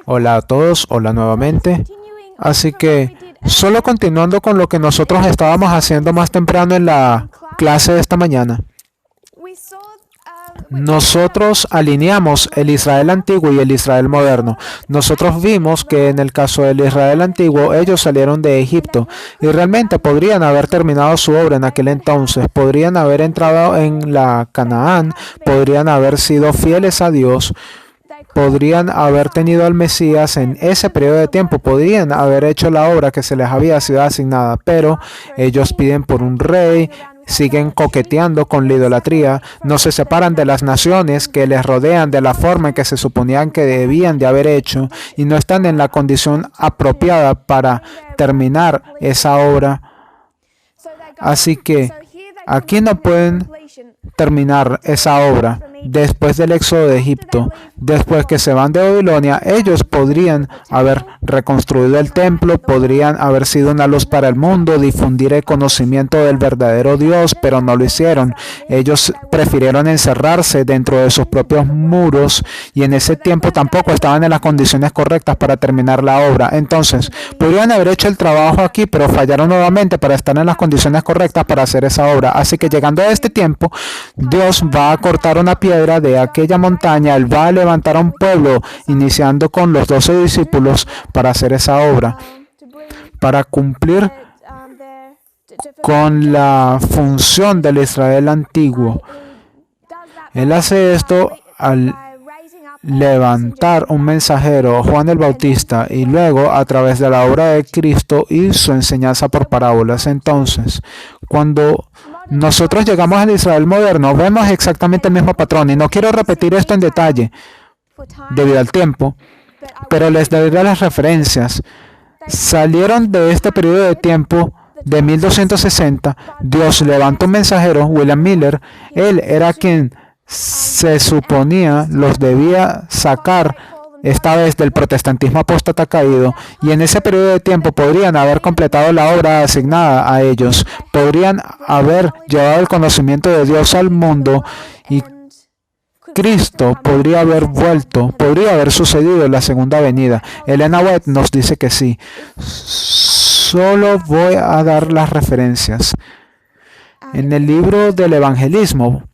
Hola a todos, hola nuevamente. Así que, solo continuando con lo que nosotros estábamos haciendo más temprano en la clase de esta mañana. Nosotros alineamos el Israel antiguo y el Israel moderno. Nosotros vimos que en el caso del Israel antiguo, ellos salieron de Egipto y realmente podrían haber terminado su obra en aquel entonces, podrían haber entrado en la Canaán, podrían haber sido fieles a Dios, podrían haber tenido al Mesías en ese periodo de tiempo, podrían haber hecho la obra que se les había sido asignada, pero ellos piden por un rey, siguen coqueteando con la idolatría, no se separan de las naciones que les rodean de la forma en que se suponían que debían de haber hecho y no están en la condición apropiada para terminar esa obra. Así que aquí no pueden terminar esa obra. Después del éxodo de Egipto, después que se van de Babilonia, ellos podrían haber reconstruido el templo, podrían haber sido una luz para el mundo, difundir el conocimiento del verdadero Dios, pero no lo hicieron. Ellos prefirieron encerrarse dentro de sus propios muros y en ese tiempo tampoco estaban en las condiciones correctas para terminar la obra. Entonces, podrían haber hecho el trabajo aquí, pero fallaron nuevamente para estar en las condiciones correctas para hacer esa obra. Así que llegando a este tiempo, Dios va a cortar una piedra de aquella montaña, Él va a levantar a un pueblo, iniciando con los 12 discípulos para hacer esa obra, para cumplir con la función del Israel antiguo. Él hace esto al levantar un mensajero, Juan el Bautista, y luego a través de la obra de Cristo y su enseñanza por parábolas. Entonces, cuando nosotros llegamos al Israel moderno, vemos exactamente el mismo patrón, y no quiero repetir esto en detalle debido al tiempo, pero les daré las referencias. Salieron de este periodo de tiempo de 1260, Dios levantó un mensajero, William Miller. Él era quien se suponía los debía sacar esta vez del protestantismo apóstata caído, y en ese periodo de tiempo podrían haber completado la obra asignada a ellos, podrían haber llevado el conocimiento de Dios al mundo y Cristo podría haber vuelto, podría haber sucedido en la segunda venida. Elena White nos dice que sí. Solo voy a dar las referencias. En el libro del Evangelismo,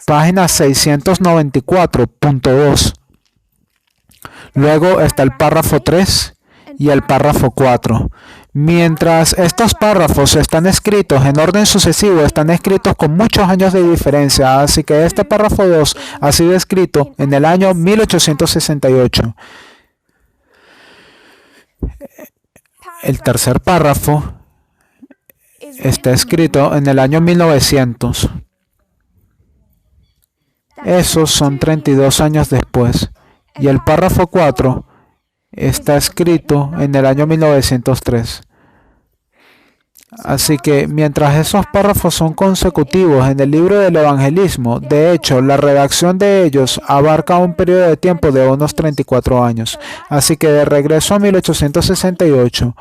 página 694.2. Luego está el párrafo 3 y el párrafo 4. Mientras estos párrafos están escritos en orden sucesivo, están escritos con muchos años de diferencia, así que este párrafo 2 ha sido escrito en el año 1868. El tercer párrafo está escrito en el año 1900. Esos son 32 años después. Y el párrafo 4 está escrito en el año 1903. Así que mientras esos párrafos son consecutivos en el libro del Evangelismo, de hecho, la redacción de ellos abarca un periodo de tiempo de unos 34 años. Así que de regreso a 1868,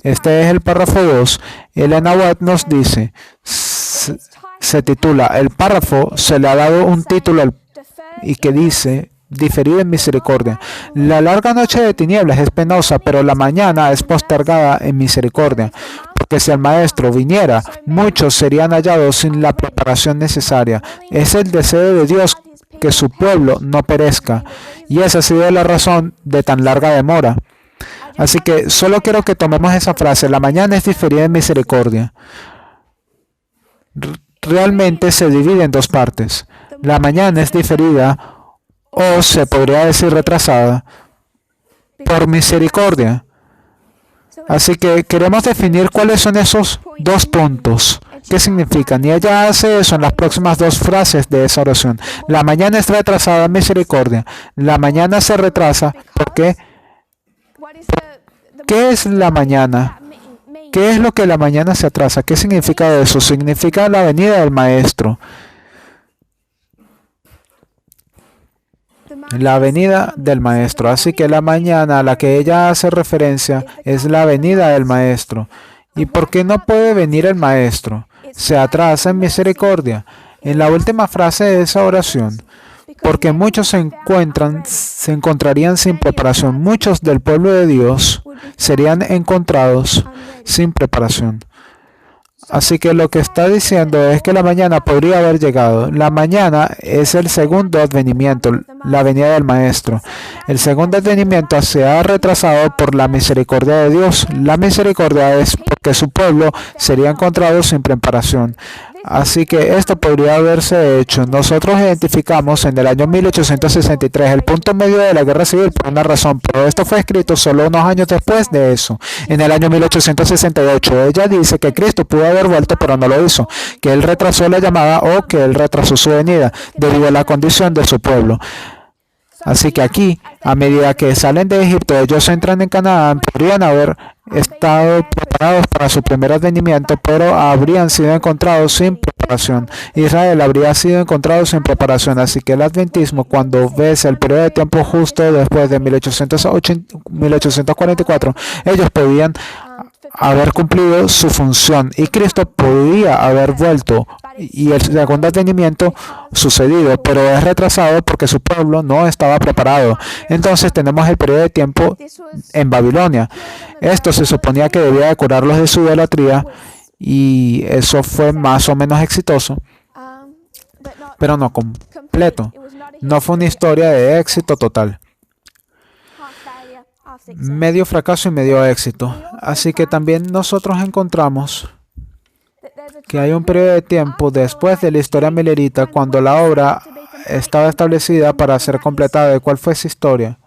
este es el párrafo 2, Elena White nos dice, se titula, el párrafo se le ha dado un título y que dice, diferido en misericordia. La larga noche de tinieblas es penosa, pero la mañana es postergada en misericordia. Porque si el Maestro viniera, muchos serían hallados sin la preparación necesaria. Es el deseo de Dios que su pueblo no perezca. Y esa ha sido la razón de tan larga demora. Así que solo quiero que tomemos esa frase. La mañana es diferida en misericordia. Realmente se divide en dos partes. La mañana es diferida, o se podría decir retrasada, por misericordia. Así que queremos definir cuáles son esos dos puntos. ¿Qué significan? Y ella hace eso en las próximas dos frases de esa oración. La mañana es retrasada en misericordia. La mañana se retrasa porque ¿qué es la mañana? ¿Qué es lo que la mañana se atrasa? ¿Qué significa eso? Significa la venida del Maestro. La venida del Maestro. Así que la mañana a la que ella hace referencia es la venida del Maestro. ¿Y por qué no puede venir el Maestro? Se atrasa en misericordia. En la última frase de esa oración, porque muchos se encontrarían sin preparación. Muchos del pueblo de Dios serían encontrados sin preparación. Así que lo que está diciendo es que la mañana podría haber llegado. La mañana es el segundo advenimiento, la venida del Maestro. El segundo advenimiento se ha retrasado por la misericordia de Dios. La misericordia es porque su pueblo sería encontrado sin preparación. Así que esto podría haberse hecho. Nosotros identificamos en el año 1863 el punto medio de la guerra civil por una razón, pero esto fue escrito solo unos años después de eso. En el año 1868, ella dice que Cristo pudo haber vuelto, pero no lo hizo, que Él retrasó la llamada o que Él retrasó su venida debido a la condición de su pueblo. Así que aquí, a medida que salen de Egipto, ellos entran en Canaán, podrían haber estado preparados para su primer advenimiento, pero habrían sido encontrados sin preparación. Israel habría sido encontrado sin preparación. Así que el adventismo, cuando ves el periodo de tiempo justo después de 1844, ellos podían haber cumplido su función y Cristo podía haber vuelto y el segundo advenimiento sucedido, pero es retrasado porque su pueblo no estaba preparado. Entonces tenemos el periodo de tiempo en Babilonia. Esto se suponía que debía de curarlos de su idolatría y eso fue más o menos exitoso, pero no completo. No fue una historia de éxito total. Medio fracaso y medio éxito. Así que también nosotros encontramos que hay un periodo de tiempo después de la historia milerita cuando la obra estaba establecida para ser completada. ¿Y cuál fue esa historia?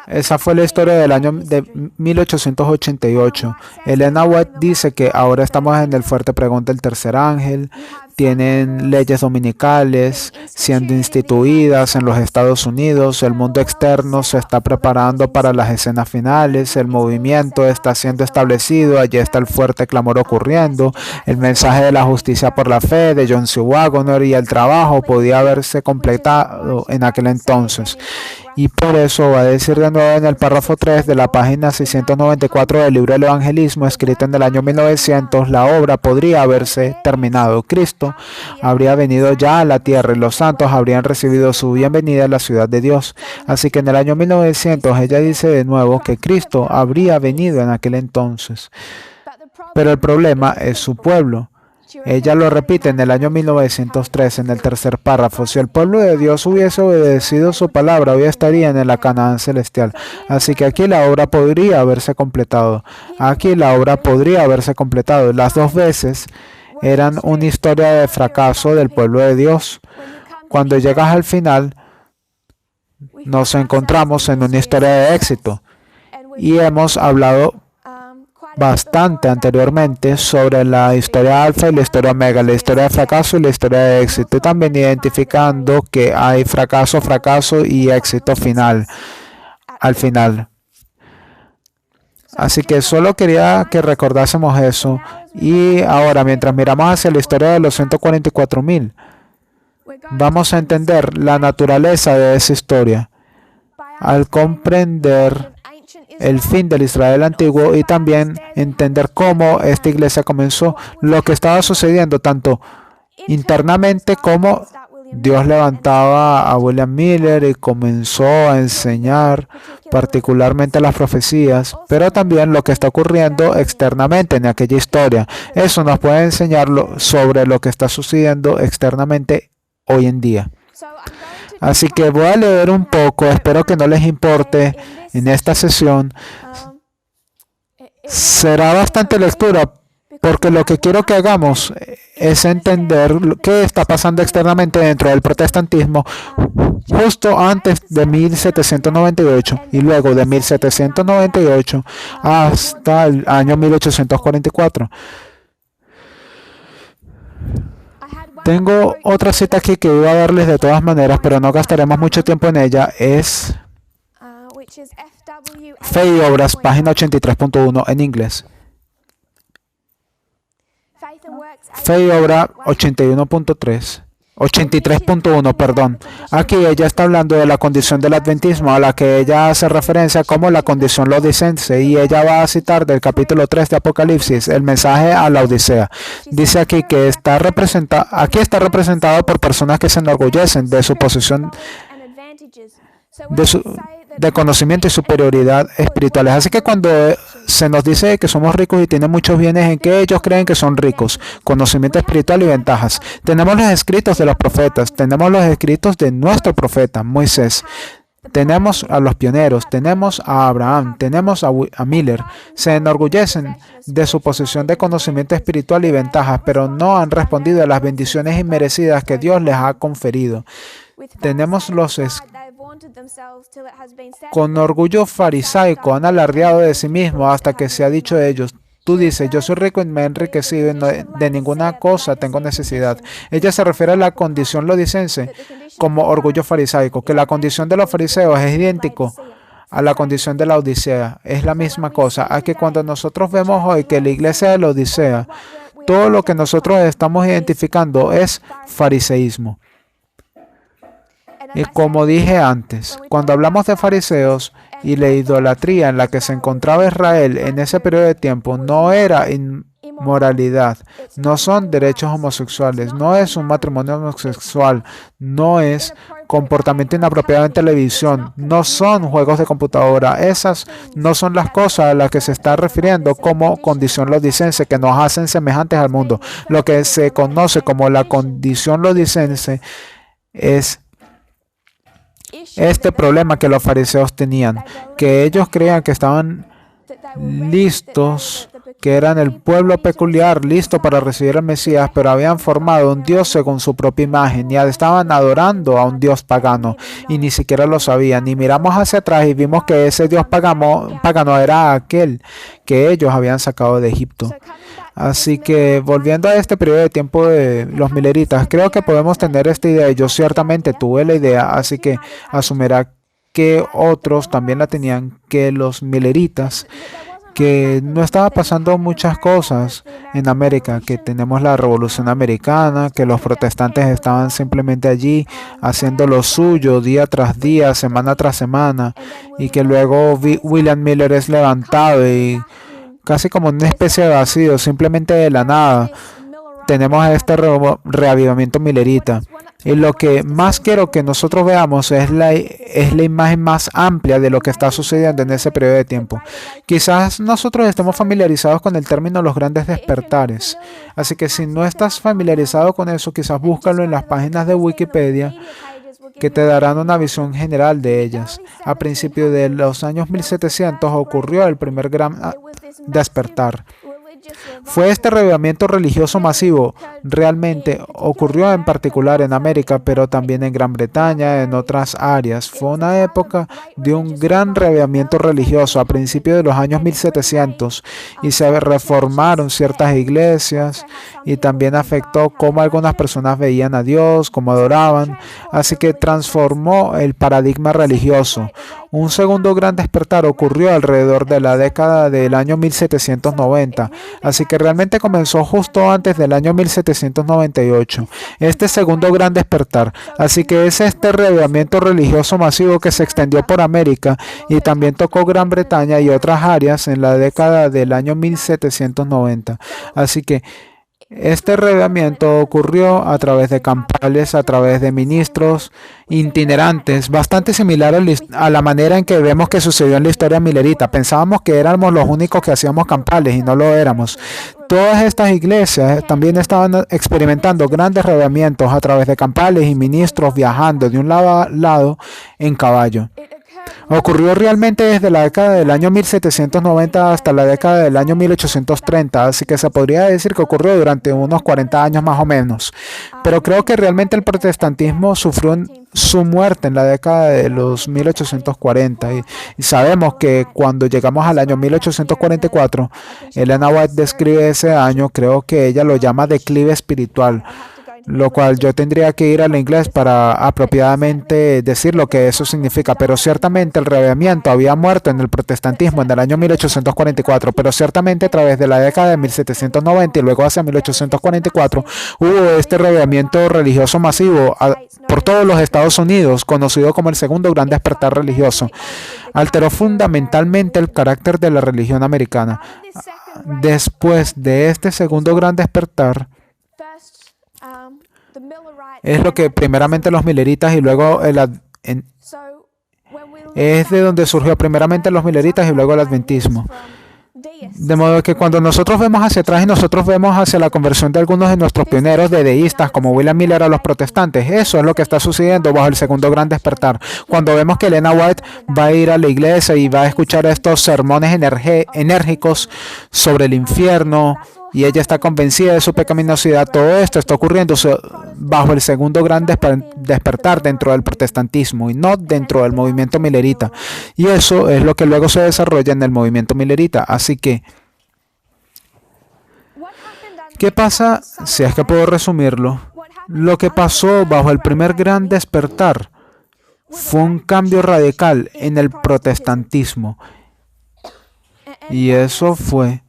Esa fue la historia del año de 1888. Elena White dice que ahora estamos en el fuerte pregón del tercer ángel. Tienen leyes dominicales siendo instituidas en los Estados Unidos. El mundo externo se está preparando para las escenas finales. El movimiento está siendo establecido. Allí está el fuerte clamor ocurriendo. El mensaje de la justicia por la fe de John C. Waggoner y el trabajo podía haberse completado en aquel entonces. Y por eso va a decir de nuevo en el párrafo 3 de la página 694 del libro del Evangelismo, escrito en el año 1900, la obra podría haberse terminado. Cristo habría venido ya a la tierra y los santos habrían recibido su bienvenida a la ciudad de Dios. Así que en el año 1900 ella dice de nuevo que Cristo habría venido en aquel entonces. Pero el problema es su pueblo. Ella lo repite en el año 1903 en el tercer párrafo. Si el pueblo de Dios hubiese obedecido su palabra, hoy estarían en la Canaán celestial. Así que aquí la obra podría haberse completado. Aquí la obra podría haberse completado. Las dos veces eran una historia de fracaso del pueblo de Dios. Cuando llegas al final, nos encontramos en una historia de éxito. Y hemos hablado bastante anteriormente sobre la historia alfa y la historia omega, la historia de fracaso y la historia de éxito, y también identificando que hay fracaso, fracaso y éxito final, al final. Así que solo quería que recordásemos eso. Y ahora, mientras miramos hacia la historia de los 144,000, vamos a entender la naturaleza de esa historia al comprender el fin del Israel antiguo y también entender cómo esta iglesia comenzó, lo que estaba sucediendo tanto internamente como Dios levantaba a William Miller y comenzó a enseñar particularmente las profecías, pero también lo que está ocurriendo externamente en aquella historia. Eso nos puede enseñar sobre lo que está sucediendo externamente hoy en día. Así que voy a leer un poco, espero que no les importe en esta sesión. Será bastante lectura, porque lo que quiero que hagamos es entender qué está pasando externamente dentro del protestantismo justo antes de 1798 y luego de 1798 hasta el año 1844. Tengo otra cita aquí que iba a darles de todas maneras, pero no gastaremos mucho tiempo en ella. Es Fe y Obras, página 83.1 en inglés. Fe y Obra 81.3. 83.1, perdón. Aquí ella está hablando de la condición del adventismo, a la que ella hace referencia como la condición laodicense, y ella va a citar del capítulo 3 de Apocalipsis, el mensaje a la Odisea. Dice aquí que aquí está representado por personas que se enorgullecen de su posición de, su- de conocimiento y superioridad espirituales. Así que cuando se nos dice que somos ricos y tienen muchos bienes, ¿en que ellos creen que son ricos? Conocimiento espiritual y ventajas. Tenemos los escritos de los profetas, tenemos los escritos de nuestro profeta, Moisés. Tenemos a los pioneros, tenemos a Abraham, tenemos a Miller. Se enorgullecen de su posición de conocimiento espiritual y ventajas, pero no han respondido a las bendiciones inmerecidas que Dios les ha conferido. Tenemos con orgullo farisaico han alardeado de sí mismos hasta que se ha dicho de ellos: tú dices, yo soy rico y me he enriquecido y de ninguna cosa tengo necesidad. Ella se refiere a la condición lodicense como orgullo farisaico, que la condición de los fariseos es idéntico a la condición de la Odisea. Es la misma cosa. A que cuando nosotros vemos hoy que la iglesia de la Odisea, todo lo que nosotros estamos identificando es fariseísmo. Y como dije antes, cuando hablamos de fariseos y la idolatría en la que se encontraba Israel en ese periodo de tiempo, no era inmoralidad, no son derechos homosexuales, no es un matrimonio homosexual, no es comportamiento inapropiado en televisión, no son juegos de computadora. Esas no son las cosas a las que se está refiriendo como condición lodicense que nos hacen semejantes al mundo. Lo que se conoce como la condición lodicense es este problema que los fariseos tenían, que ellos creían que estaban listos, que eran el pueblo peculiar listo para recibir al Mesías, pero habían formado un Dios según su propia imagen y estaban adorando a un Dios pagano y ni siquiera lo sabían. Y miramos hacia atrás y vimos que ese Dios pagano era aquel que ellos habían sacado de Egipto. Así que volviendo a este periodo de tiempo de los mileritas, creo que podemos tener esta idea. Yo ciertamente tuve la idea, así que asumirá que otros también la tenían, que los mileritas, que no estaba pasando muchas cosas en América, que tenemos la Revolución Americana, que los protestantes estaban simplemente allí haciendo lo suyo día tras día, semana tras semana, y que luego William Miller es levantado y casi como una especie de vacío, simplemente de la nada, tenemos este reavivamiento millerita. Y lo que más quiero que nosotros veamos es la imagen más amplia de lo que está sucediendo en ese periodo de tiempo. Quizás nosotros estemos familiarizados con el término los grandes despertares. Así que si no estás familiarizado con eso, quizás búscalo en las páginas de Wikipedia, que te darán una visión general de ellas. A principios de los años 1700 ocurrió el primer gran despertar. Fue este reavivamiento religioso masivo. Realmente ocurrió en particular en América, pero también en Gran Bretaña, en otras áreas. Fue una época de un gran reavivamiento religioso a principios de los años 1700 y se reformaron ciertas iglesias y también afectó cómo algunas personas veían a Dios, cómo adoraban. Así que transformó el paradigma religioso. Un segundo gran despertar ocurrió alrededor de la década del año 1790. Así que realmente comenzó justo antes del año 1798, este segundo gran despertar. Así que es este reavivamiento religioso masivo que se extendió por América y también tocó Gran Bretaña y otras áreas en la década del año 1790. Así que este reavivamiento ocurrió a través de campales, a través de ministros itinerantes, bastante similar a la manera en que vemos que sucedió en la historia millerita. Pensábamos que éramos los únicos que hacíamos campales y no lo éramos. Todas estas iglesias también estaban experimentando grandes reavivamientos a través de campales y ministros viajando de un lado a lado en caballo. Ocurrió realmente desde la década del año 1790 hasta la década del año 1830, así que se podría decir que ocurrió durante unos 40 años más o menos. Pero creo que realmente el protestantismo sufrió su muerte en la década de los 1840 y sabemos que cuando llegamos al año 1844, Elena White describe ese año, creo que ella lo llama declive espiritual. lo cual yo tendría que ir al inglés para apropiadamente decir lo que eso significa, pero ciertamente el reavivamiento había muerto en el protestantismo en el año 1844, pero ciertamente a través de la década de 1790 y luego hacia 1844 hubo este reavivamiento religioso masivo por todos los Estados Unidos, conocido como el segundo gran despertar religioso. Alteró fundamentalmente el carácter de la religión americana. Después de este segundo gran despertar, es lo que primeramente los mileritas y luego es de donde surgió primeramente los mileritas y luego el adventismo. De modo que cuando nosotros vemos hacia atrás y nosotros vemos hacia la conversión de algunos de nuestros pioneros de deístas como William Miller a los protestantes, eso es lo que está sucediendo bajo el segundo gran despertar. Cuando vemos que Elena White va a ir a la iglesia y va a escuchar estos sermones enérgicos sobre el infierno y ella está convencida de su pecaminosidad, todo esto está ocurriendo bajo el segundo gran despertar dentro del protestantismo y no dentro del movimiento millerita. Y eso es lo que luego se desarrolla en el movimiento millerita. Así que, ¿qué pasa? Si es que puedo resumirlo, lo que pasó bajo el primer gran despertar fue un cambio radical en el protestantismo. Y eso fue...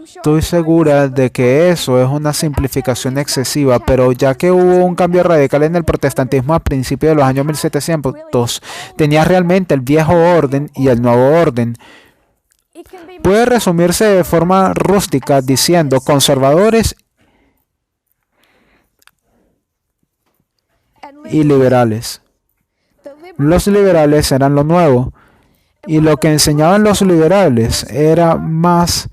Estoy segura de que eso es una simplificación excesiva, pero ya que hubo un cambio radical en el protestantismo a principios de los años 1700, tenía realmente el viejo orden y el nuevo orden. Puede resumirse de forma rústica diciendo conservadores y liberales. Los liberales eran lo nuevo y lo que enseñaban los liberales era más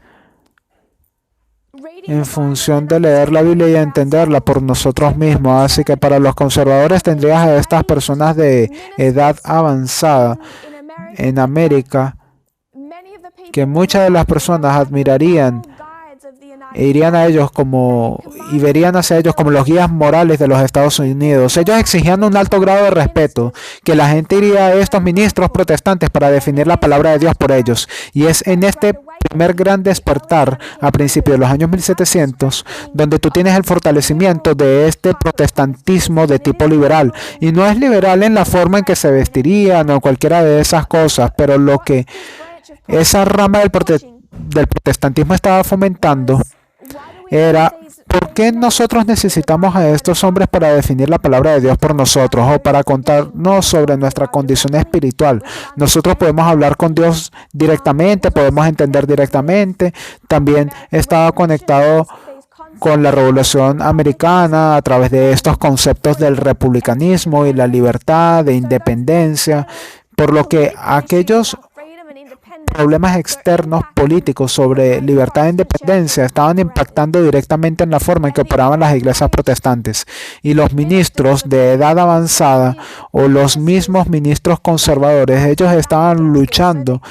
en función de leer la Biblia y entenderla por nosotros mismos. Así que para los conservadores tendrías a estas personas de edad avanzada en América que muchas de las personas admirarían e irían a ellos y verían hacia ellos como los guías morales de los Estados Unidos. Ellos exigían un alto grado de respeto, que la gente iría a estos ministros protestantes para definir la palabra de Dios por ellos. Y es en este primer gran despertar a principios de los años 1700 donde tú tienes el fortalecimiento de este protestantismo de tipo liberal. Y no es liberal en la forma en que se vestirían o cualquiera de esas cosas, pero lo que esa rama del protestantismo estaba fomentando era: ¿por qué nosotros necesitamos a estos hombres para definir la palabra de Dios por nosotros o para contarnos sobre nuestra condición espiritual? Nosotros podemos hablar con Dios directamente, podemos entender directamente. También estaba conectado con la Revolución Americana a través de estos conceptos del republicanismo y la libertad, de independencia, por lo que aquellos problemas externos políticos sobre libertad e independencia estaban impactando directamente en la forma en que operaban las iglesias protestantes. Y los ministros de edad avanzada o los mismos ministros conservadores, ellos estaban luchando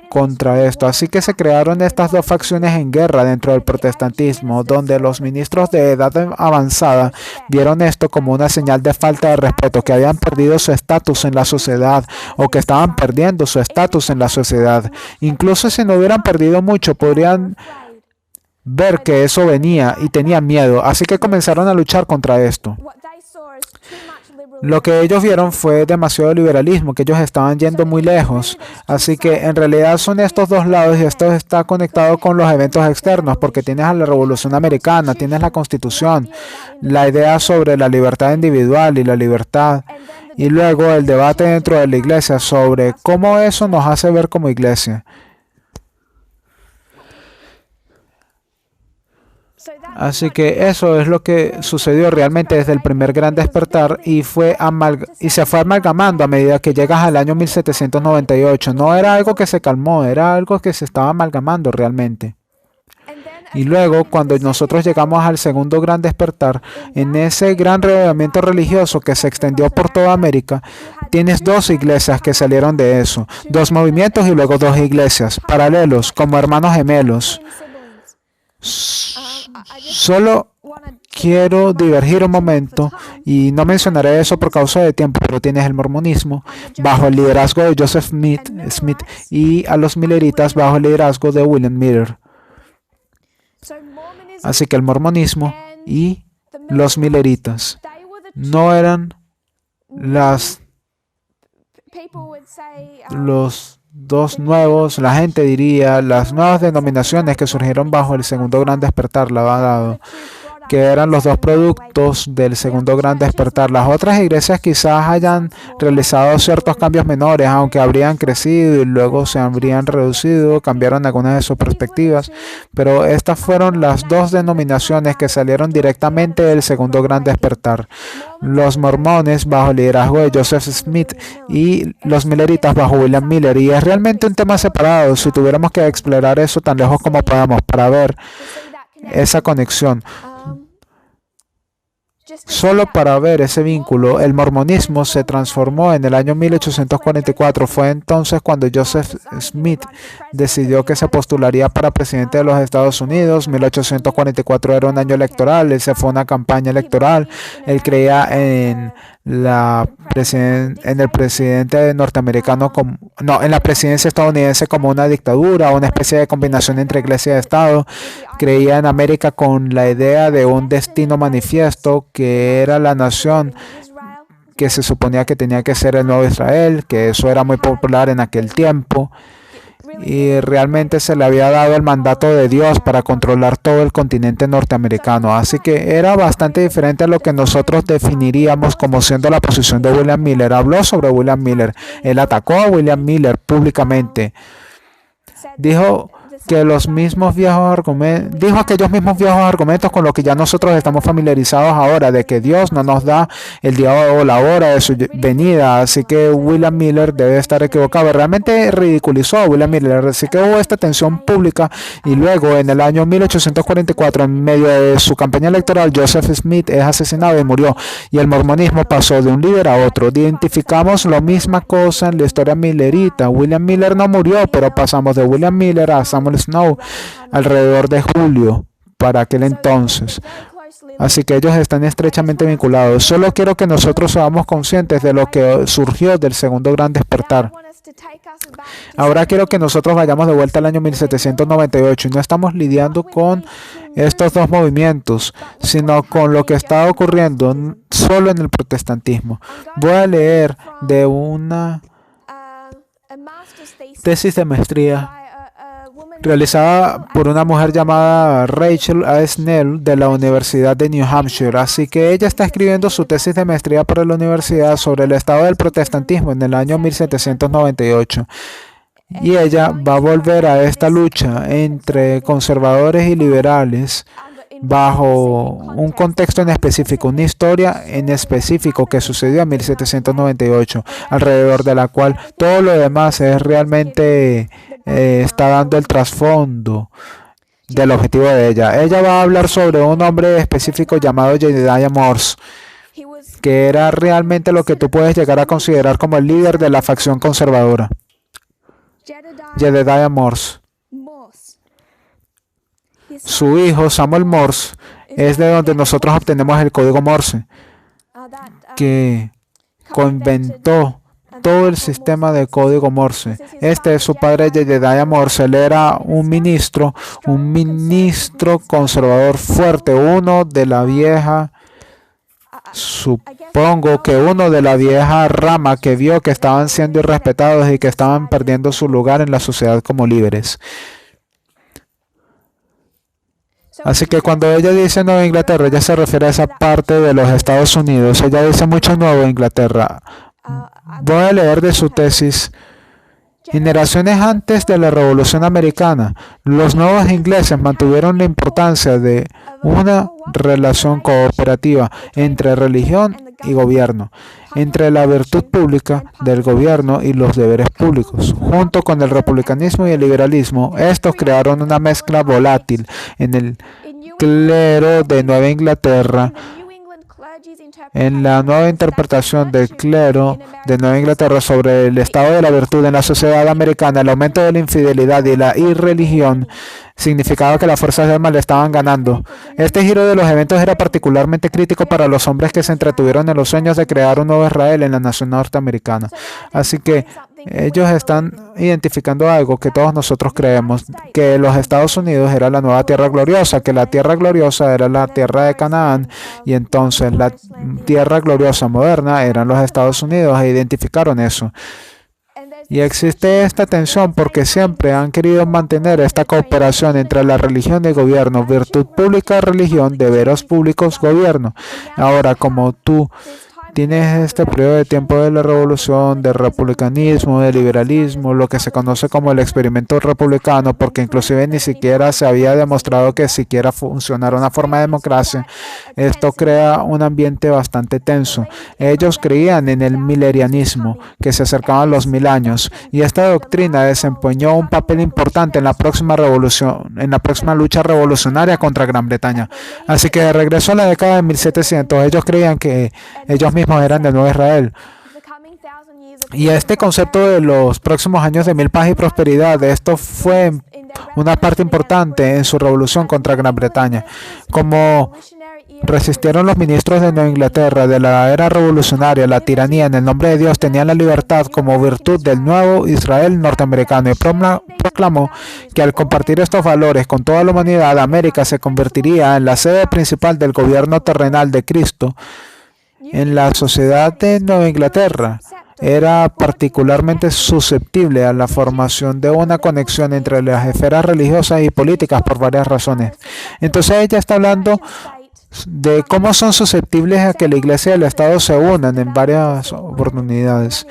contra esto. Así que se crearon estas dos facciones en guerra dentro del protestantismo, donde los ministros de edad avanzada vieron esto como una señal de falta de respeto, que habían perdido su estatus en la sociedad o que estaban perdiendo su estatus en la sociedad. Incluso si no hubieran perdido mucho, podrían ver que eso venía y tenían miedo. Así que comenzaron a luchar contra esto. Lo que ellos vieron fue demasiado liberalismo, que ellos estaban yendo muy lejos. Así que en realidad son estos dos lados y esto está conectado con los eventos externos, porque tienes a la Revolución Americana, tienes la Constitución, la idea sobre la libertad individual y la libertad, y luego el debate dentro de la iglesia sobre cómo eso nos hace ver como iglesia. Así que eso es lo que sucedió realmente desde el primer gran despertar y se fue amalgamando a medida que llegas al año 1798. No era algo que se calmó, era algo que se estaba amalgamando realmente. Y luego, cuando nosotros llegamos al segundo gran despertar, en ese gran reavivamiento religioso que se extendió por toda América, tienes dos iglesias que salieron de eso, dos movimientos y luego dos iglesias, paralelos, como hermanos gemelos. Solo quiero divergir un momento y no mencionaré eso por causa de tiempo, pero tienes el mormonismo bajo el liderazgo de Joseph Smith y a los milleritas bajo el liderazgo de William Miller. Así que el mormonismo y los milleritas. No eran los dos nuevos, la gente diría, las nuevas denominaciones que surgieron bajo el segundo gran despertar, que eran los dos productos del segundo gran despertar. Las otras iglesias quizás hayan realizado ciertos cambios menores, aunque habrían crecido y luego se habrían reducido, cambiaron algunas de sus perspectivas, pero estas fueron las dos denominaciones que salieron directamente del segundo gran despertar. Los mormones bajo el liderazgo de Joseph Smith y los milleritas bajo William Miller. Y es realmente un tema separado si tuviéramos que explorar eso tan lejos como podamos para ver esa conexión. Solo para ver ese vínculo, el mormonismo se transformó en el año 1844. Fue entonces cuando Joseph Smith decidió que se postularía para presidente de los Estados Unidos. 1844 era un año electoral, él se fue a una campaña electoral, él creía en el presidente norteamericano en la presidencia estadounidense como una dictadura, una especie de combinación entre iglesia y Estado. Creía en América con la idea de un destino manifiesto que era la nación que se suponía que tenía que ser el nuevo Israel, que eso era muy popular en aquel tiempo. Y realmente se le había dado el mandato de Dios para controlar todo el continente norteamericano. Así que era bastante diferente a lo que nosotros definiríamos como siendo la posición de William Miller. Habló sobre William Miller. Él atacó a William Miller públicamente. Dijo aquellos mismos viejos argumentos con los que ya nosotros estamos familiarizados ahora, de que Dios no nos da el día o la hora de su venida. Así que William Miller debe estar equivocado. Realmente ridiculizó a William Miller. Así que hubo esta tensión pública y luego en el año 1844, en medio de su campaña electoral, Joseph Smith es asesinado y murió. Y el mormonismo pasó de un líder a otro. Identificamos la misma cosa en la historia millerita. William Miller no murió, pero pasamos de William Miller a Samuel Snow alrededor de julio para aquel entonces. Así que ellos están estrechamente vinculados. Solo quiero que nosotros seamos conscientes de lo que surgió del segundo gran despertar. Ahora quiero que nosotros vayamos de vuelta al año 1798 y no estamos lidiando con estos dos movimientos, sino con lo que está ocurriendo solo en el protestantismo. Voy a leer de una tesis de maestría realizada por una mujer llamada Rachel A. Snell de la Universidad de New Hampshire. Así que ella está escribiendo su tesis de maestría para la universidad sobre el estado del protestantismo en el año 1798. Y ella va a volver a esta lucha entre conservadores y liberales bajo un contexto en específico, una historia en específico que sucedió en 1798, alrededor de la cual todo lo demás es realmente está dando el trasfondo del objetivo de ella. Ella va a hablar sobre un hombre específico llamado Jedediah Morse, que era realmente lo que tú puedes llegar a considerar como el líder de la facción conservadora. Jedediah Morse. Su hijo, Samuel Morse, es de donde nosotros obtenemos el código Morse, que inventó todo el sistema de código Morse. Este es su padre, Jedediah Morse. Él era un ministro conservador fuerte, uno de la vieja rama que vio que estaban siendo irrespetados y que estaban perdiendo su lugar en la sociedad como líderes. Así que cuando ella dice Nueva Inglaterra, ella se refiere a esa parte de los Estados Unidos. Ella dice mucho Nueva Inglaterra. Voy a leer de su tesis. Generaciones antes de la Revolución Americana, los nuevos ingleses mantuvieron la importancia de una relación cooperativa entre religión y gobierno, entre la virtud pública del gobierno y los deberes públicos. Junto con el republicanismo y el liberalismo, estos crearon una mezcla volátil en el clero de Nueva Inglaterra. En la nueva interpretación del clero de Nueva Inglaterra sobre el estado de la virtud en la sociedad americana, el aumento de la infidelidad y la irreligión significaba que las fuerzas del mal estaban ganando. Este giro de los eventos era particularmente crítico para los hombres que se entretuvieron en los sueños de crear un nuevo Israel en la nación norteamericana. Así que Ellos están identificando algo que todos nosotros creemos, que los Estados Unidos era la nueva tierra gloriosa, que la tierra gloriosa era la tierra de Canaán y entonces la tierra gloriosa moderna eran los Estados Unidos e identificaron eso. Y existe esta tensión porque siempre han querido mantener esta cooperación entre la religión y el gobierno, virtud pública, religión, deberes públicos, gobierno. Ahora, como tú tienes este periodo de tiempo de la revolución, del republicanismo, del liberalismo, lo que se conoce como el experimento republicano, porque inclusive ni siquiera se había demostrado que siquiera funcionara una forma de democracia. Esto crea un ambiente bastante tenso. Ellos creían en el milerianismo, que se acercaban los 1000 años, y esta doctrina desempeñó un papel importante en la próxima revolución, en la próxima lucha revolucionaria contra Gran Bretaña. Así que de regreso a la década de 1700, ellos creían que ellos mismos eran del Nuevo Israel. Y este concepto de los próximos años de 1000 paz y prosperidad, esto fue una parte importante en su revolución contra Gran Bretaña. Como resistieron los ministros de Nueva Inglaterra de la era revolucionaria, la tiranía en el nombre de Dios, tenían la libertad como virtud del nuevo Israel norteamericano y proclamó que al compartir estos valores con toda la humanidad, América se convertiría en la sede principal del gobierno terrenal de Cristo. En la sociedad de Nueva Inglaterra era particularmente susceptible a la formación de una conexión entre las esferas religiosas y políticas por varias razones. Entonces ella está hablando de cómo son susceptibles a que la Iglesia y el Estado se unan en varias oportunidades.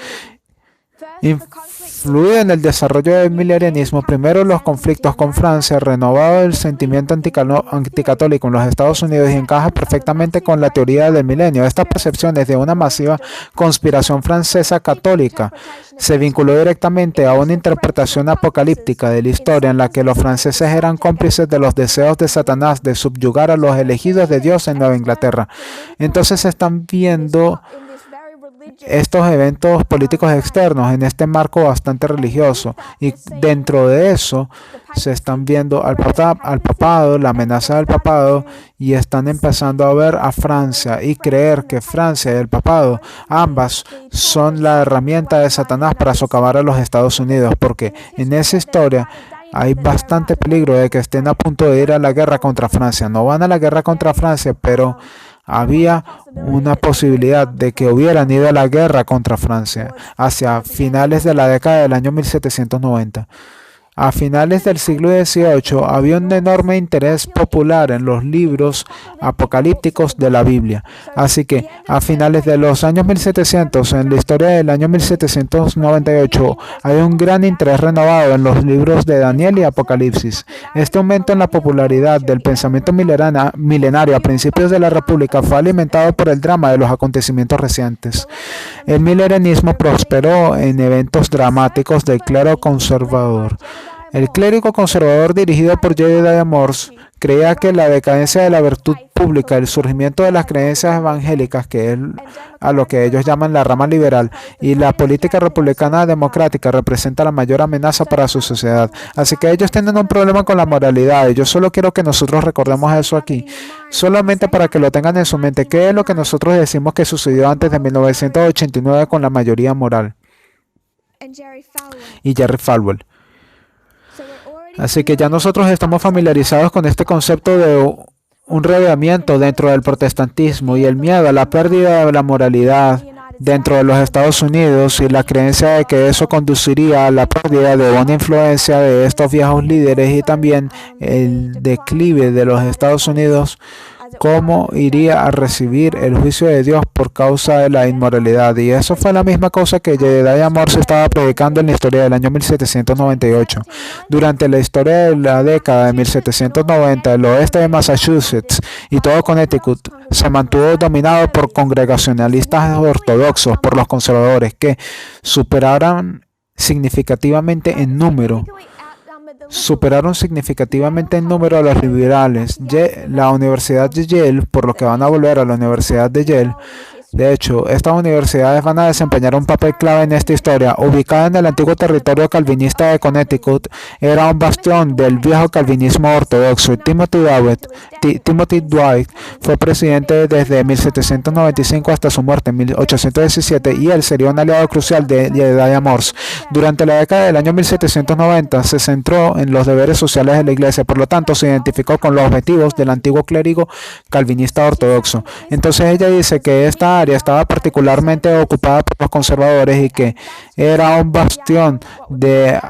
Influye en el desarrollo del milerianismo, primero los conflictos con Francia, renovado el sentimiento anticatólico en los Estados Unidos y encaja perfectamente con la teoría del milenio. Estas percepciones de una masiva conspiración francesa católica se vinculó directamente a una interpretación apocalíptica de la historia en la que los franceses eran cómplices de los deseos de Satanás de subyugar a los elegidos de Dios en Nueva Inglaterra. Entonces se están viendo estos eventos políticos externos en este marco bastante religioso y dentro de eso se están viendo al papado, la amenaza del papado y están empezando a ver a Francia y creer que Francia y el papado ambas son la herramienta de Satanás para socavar a los Estados Unidos, porque en esa historia hay bastante peligro de que estén a punto de ir a la guerra contra Francia. No van a la guerra contra Francia, pero había una posibilidad de que hubieran ido a la guerra contra Francia hacia finales de la década del año 1790. A finales del siglo XVIII había un enorme interés popular en los libros apocalípticos de la Biblia. Así que a finales de los años 1700, en la historia del año 1798, hay un gran interés renovado en los libros de Daniel y Apocalipsis. Este aumento en la popularidad del pensamiento milenario a principios de la República fue alimentado por el drama de los acontecimientos recientes. El milerianismo prosperó en eventos dramáticos del clero conservador. El clérigo conservador dirigido por Jedediah Morse creía que la decadencia de la virtud pública, el surgimiento de las creencias evangélicas, que es a lo que ellos llaman la rama liberal, y la política republicana democrática representa la mayor amenaza para su sociedad. Así que ellos tienen un problema con la moralidad y yo solo quiero que nosotros recordemos eso aquí, solamente para que lo tengan en su mente. ¿Qué es lo que nosotros decimos que sucedió antes de 1989 con la mayoría moral? Y Jerry Falwell. Así que ya nosotros estamos familiarizados con este concepto de un reavivamiento dentro del protestantismo y el miedo a la pérdida de la moralidad dentro de los Estados Unidos y la creencia de que eso conduciría a la pérdida de una influencia de estos viejos líderes y también el declive de los Estados Unidos, cómo iría a recibir el juicio de Dios por causa de la inmoralidad. Y eso fue la misma cosa que Jedediah Morse estaba predicando en la historia del año 1798. Durante la historia de la década de 1790, el oeste de Massachusetts y todo Connecticut se mantuvo dominado por congregacionalistas ortodoxos, por los conservadores, que superaron significativamente en número a los liberales. La Universidad de Yale, por lo que van a volver a la Universidad de Yale. De hecho, estas universidades van a desempeñar un papel clave en esta historia. Ubicada en el antiguo territorio calvinista de Connecticut, era un bastión del viejo calvinismo ortodoxo. Timothy Dawes, Timothy Dwight fue presidente desde 1795 hasta su muerte en 1817 y él sería un aliado crucial de Jedediah Morse. Durante la década del año 1790 se centró en los deberes sociales de la Iglesia, por lo tanto se identificó con los objetivos del antiguo clérigo calvinista ortodoxo. Entonces ella dice que esta área estaba particularmente ocupada por los conservadores y que era un bastión de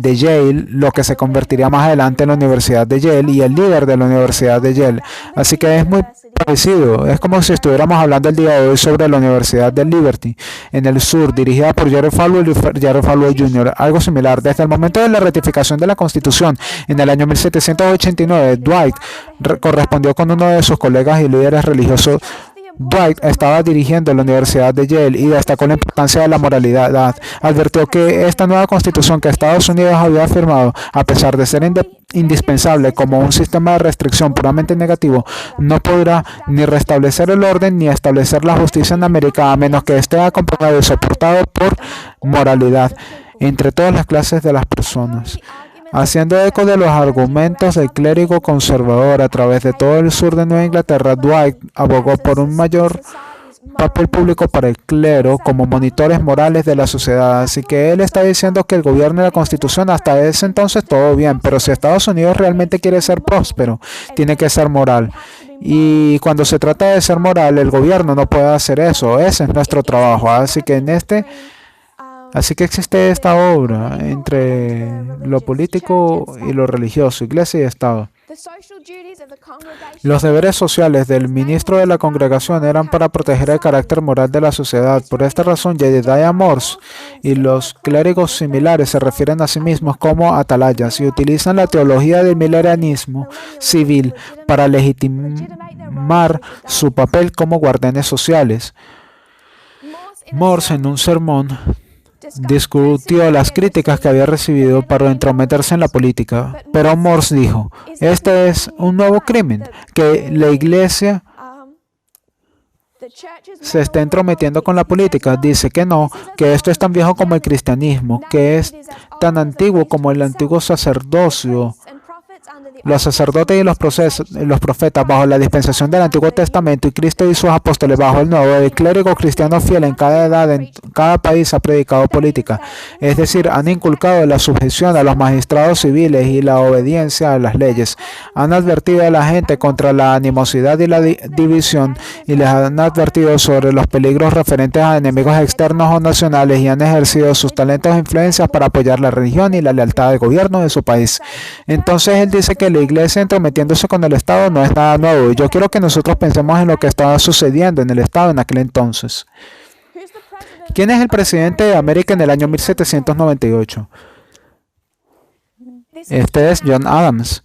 Yale, lo que se convertiría más adelante en la Universidad de Yale y el líder de la Universidad de Yale. Así que es muy parecido. Es como si estuviéramos hablando el día de hoy sobre la Universidad de Liberty en el sur, dirigida por Jerry Falwell y Jerry Falwell Jr. Algo similar. Desde el momento de la ratificación de la Constitución en el año 1789, Dwight correspondió con uno de sus colegas y líderes religiosos. Dwight estaba dirigiendo la Universidad de Yale y destacó la importancia de la moralidad. Advirtió que esta nueva constitución que Estados Unidos había firmado, a pesar de ser indispensable como un sistema de restricción puramente negativo, no podrá ni restablecer el orden ni establecer la justicia en América a menos que esté acompañado y soportado por moralidad entre todas las clases de las personas. Haciendo eco de los argumentos del clérigo conservador a través de todo el sur de Nueva Inglaterra, Dwight abogó por un mayor papel público para el clero como monitores morales de la sociedad. Así que él está diciendo que el gobierno y la Constitución hasta ese entonces todo bien, pero si Estados Unidos realmente quiere ser próspero, tiene que ser moral. Y cuando se trata de ser moral, el gobierno no puede hacer eso. Ese es nuestro trabajo. Así que existe esta obra entre lo político y lo religioso, iglesia y Estado. Los deberes sociales del ministro de la congregación eran para proteger el carácter moral de la sociedad. Por esta razón, Jedediah Morse y los clérigos similares se refieren a sí mismos como atalayas y utilizan la teología del milenianismo civil para legitimar su papel como guardianes sociales. Morse, en un sermón, discutió las críticas que había recibido para entrometerse en la política, pero Morse dijo: este es un nuevo crimen, que la iglesia se está entrometiendo con la política. Dice que no, que esto es tan viejo como el cristianismo, que es tan antiguo como el antiguo sacerdocio. Los sacerdotes y los profetas bajo la dispensación del Antiguo Testamento y Cristo y sus apóstoles bajo el Nuevo, el clérigo cristiano fiel en cada edad, en cada país ha predicado política. Es decir, han inculcado la sujeción a los magistrados civiles y la obediencia a las leyes. Han advertido a la gente contra la animosidad y la división y les han advertido sobre los peligros referentes a enemigos externos o nacionales y han ejercido sus talentos e influencias para apoyar la religión y la lealtad al gobierno de su país. Entonces él dice que la iglesia entrometiéndose con el Estado no es nada nuevo, y yo quiero que nosotros pensemos en lo que estaba sucediendo en el Estado en aquel entonces. ¿Quién es el presidente de América en el año 1798? Este es John Adams.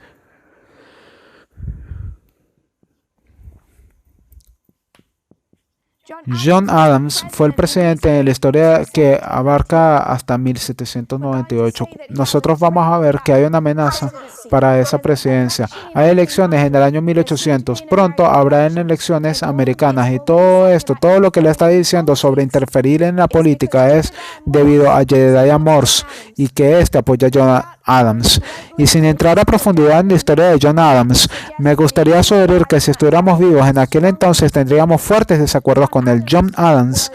John Adams fue el presidente de la historia que abarca hasta 1798. Nosotros vamos a ver que hay una amenaza para esa presidencia. Hay elecciones en el año 1800. Pronto habrá elecciones americanas y todo esto, todo lo que le está diciendo sobre interferir en la política es debido a Jedediah Morse y que éste apoya a John Adams. Y sin entrar a profundidad en la historia de John Adams, me gustaría sugerir que si estuviéramos vivos en aquel entonces tendríamos fuertes desacuerdos con él. John Adams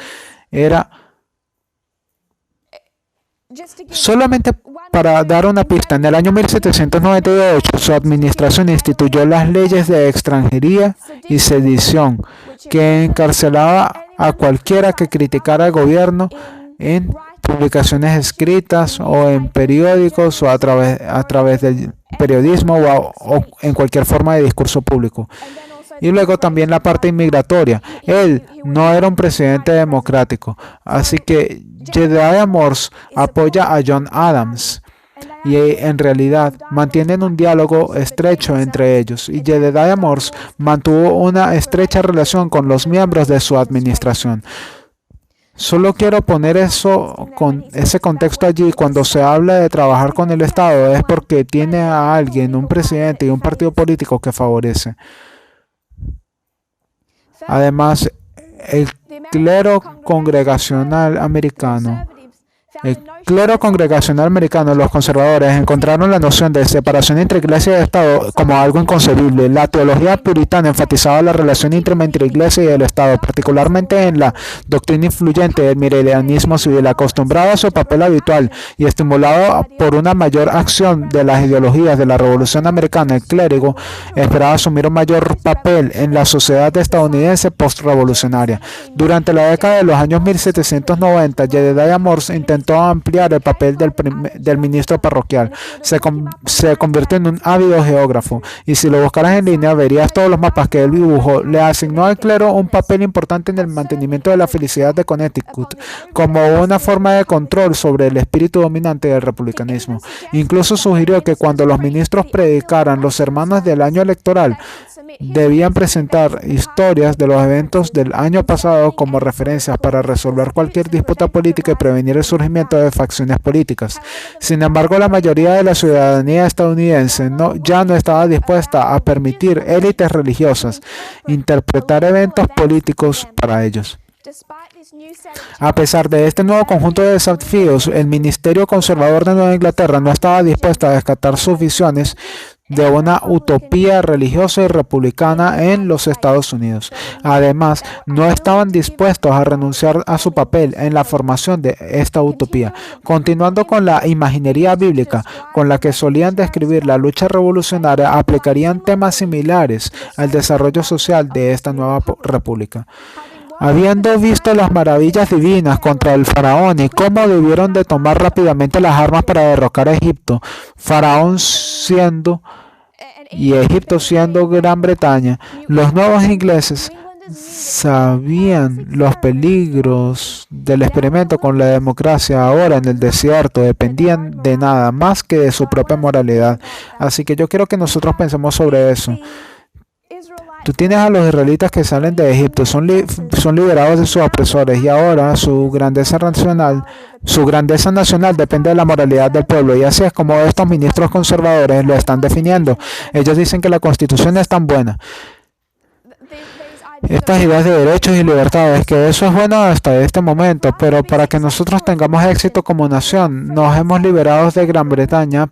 era, solamente para dar una pista, en el año 1798 su administración instituyó las leyes de extranjería y sedición, que encarcelaba a cualquiera que criticara al gobierno en publicaciones escritas o en periódicos o a través del periodismo o en cualquier forma de discurso público. Y luego también la parte inmigratoria. Él no era un presidente democrático, así que Jedediah Morse apoya a John Adams y en realidad mantienen un diálogo estrecho entre ellos, y Jedediah Morse mantuvo una estrecha relación con los miembros de su administración. Solo quiero poner ese contexto allí. Cuando se habla de trabajar con el Estado es porque tiene a alguien, un presidente y un partido político que favorece. Además, el clero congregacional americano El clero congregacional americano, los conservadores, encontraron la noción de separación entre iglesia y Estado como algo inconcebible. La teología puritana enfatizaba la relación íntima entre iglesia y el Estado, particularmente en la doctrina influyente del milenarismo civil. Acostumbrado a su papel habitual y estimulado por una mayor acción de las ideologías de la Revolución Americana, el clérigo esperaba asumir un mayor papel en la sociedad estadounidense postrevolucionaria. Durante la década de los años 1790, Jedediah Morse intentó ampliar el papel del ministro parroquial. Se convirtió en un ávido geógrafo, y si lo buscaras en línea verías todos los mapas que él dibujó. Le asignó al clero un papel importante en el mantenimiento de la felicidad de Connecticut, como una forma de control sobre el espíritu dominante del republicanismo. Incluso sugirió que cuando los ministros predicaran los sermones del año electoral, debían presentar historias de los eventos del año pasado como referencias para resolver cualquier disputa política y prevenir el surgimiento de facciones políticas. Sin embargo, la mayoría de la ciudadanía estadounidense ya no estaba dispuesta a permitir élites religiosas interpretar eventos políticos para ellos. A pesar de este nuevo conjunto de desafíos, el Ministerio Conservador de Nueva Inglaterra no estaba dispuesto a descartar sus visiones de una utopía religiosa y republicana en los Estados Unidos. Además, no estaban dispuestos a renunciar a su papel en la formación de esta utopía. Continuando con la imaginería bíblica con la que solían describir la lucha revolucionaria, aplicarían temas similares al desarrollo social de esta nueva república. Habiendo visto las maravillas divinas contra el faraón y cómo debieron de tomar rápidamente las armas para derrocar a Egipto, Faraón siendo y Egipto siendo Gran Bretaña, los nuevos ingleses sabían los peligros del experimento con la democracia ahora en el desierto, dependían de nada más que de su propia moralidad. Así que yo quiero que nosotros pensemos sobre eso. Tú tienes a los israelitas que salen de Egipto, son liberados de sus opresores y ahora su grandeza nacional depende de la moralidad del pueblo, y así es como estos ministros conservadores lo están definiendo. Ellos dicen que la Constitución es tan buena. Estas ideas de derechos y libertades, que eso es bueno hasta este momento, pero para que nosotros tengamos éxito como nación, nos hemos liberado de Gran Bretaña,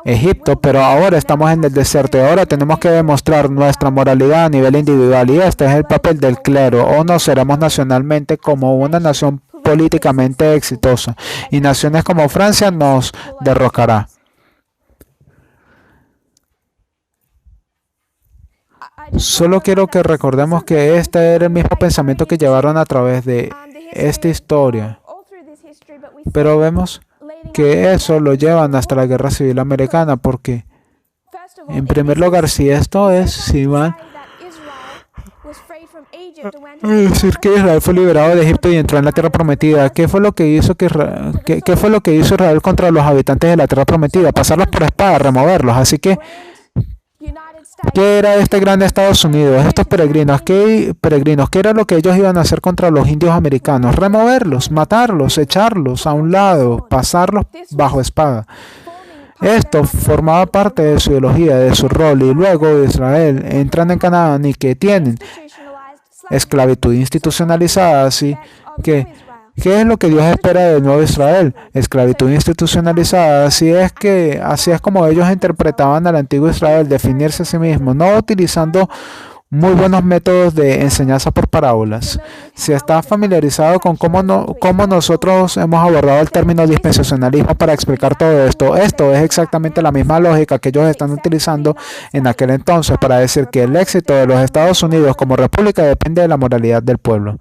Egipto, pero ahora estamos en el desierto y ahora tenemos que demostrar nuestra moralidad a nivel individual, y este es el papel del clero, o nos seremos nacionalmente como una nación políticamente exitosa, y naciones como Francia nos derrocará. Solo quiero que recordemos que este era el mismo pensamiento que llevaron a través de esta historia, pero vemos que eso lo llevan hasta la Guerra Civil Americana, porque en primer lugar, si esto es, si van a decir que Israel fue liberado de Egipto y entró en la Tierra Prometida, ¿qué fue lo que hizo Israel contra los habitantes de la Tierra Prometida? Pasarlos por espada, removerlos. Así que, ¿qué era este gran Estados Unidos? Estos peregrinos, ¿qué era lo que ellos iban a hacer contra los indios americanos? Removerlos, matarlos, echarlos a un lado, pasarlos bajo espada. Esto formaba parte de su ideología, de su rol, y luego Israel entran en Canaán y que tienen esclavitud institucionalizada, así que ¿qué es lo que Dios espera del nuevo Israel? Esclavitud institucionalizada. Así es como ellos interpretaban al antiguo Israel, definirse a sí mismo, no utilizando muy buenos métodos de enseñanza por parábolas. Si estás familiarizado con cómo nosotros hemos abordado el término dispensacionalismo para explicar todo esto, esto es exactamente la misma lógica que ellos están utilizando en aquel entonces para decir que el éxito de los Estados Unidos como república depende de la moralidad del pueblo.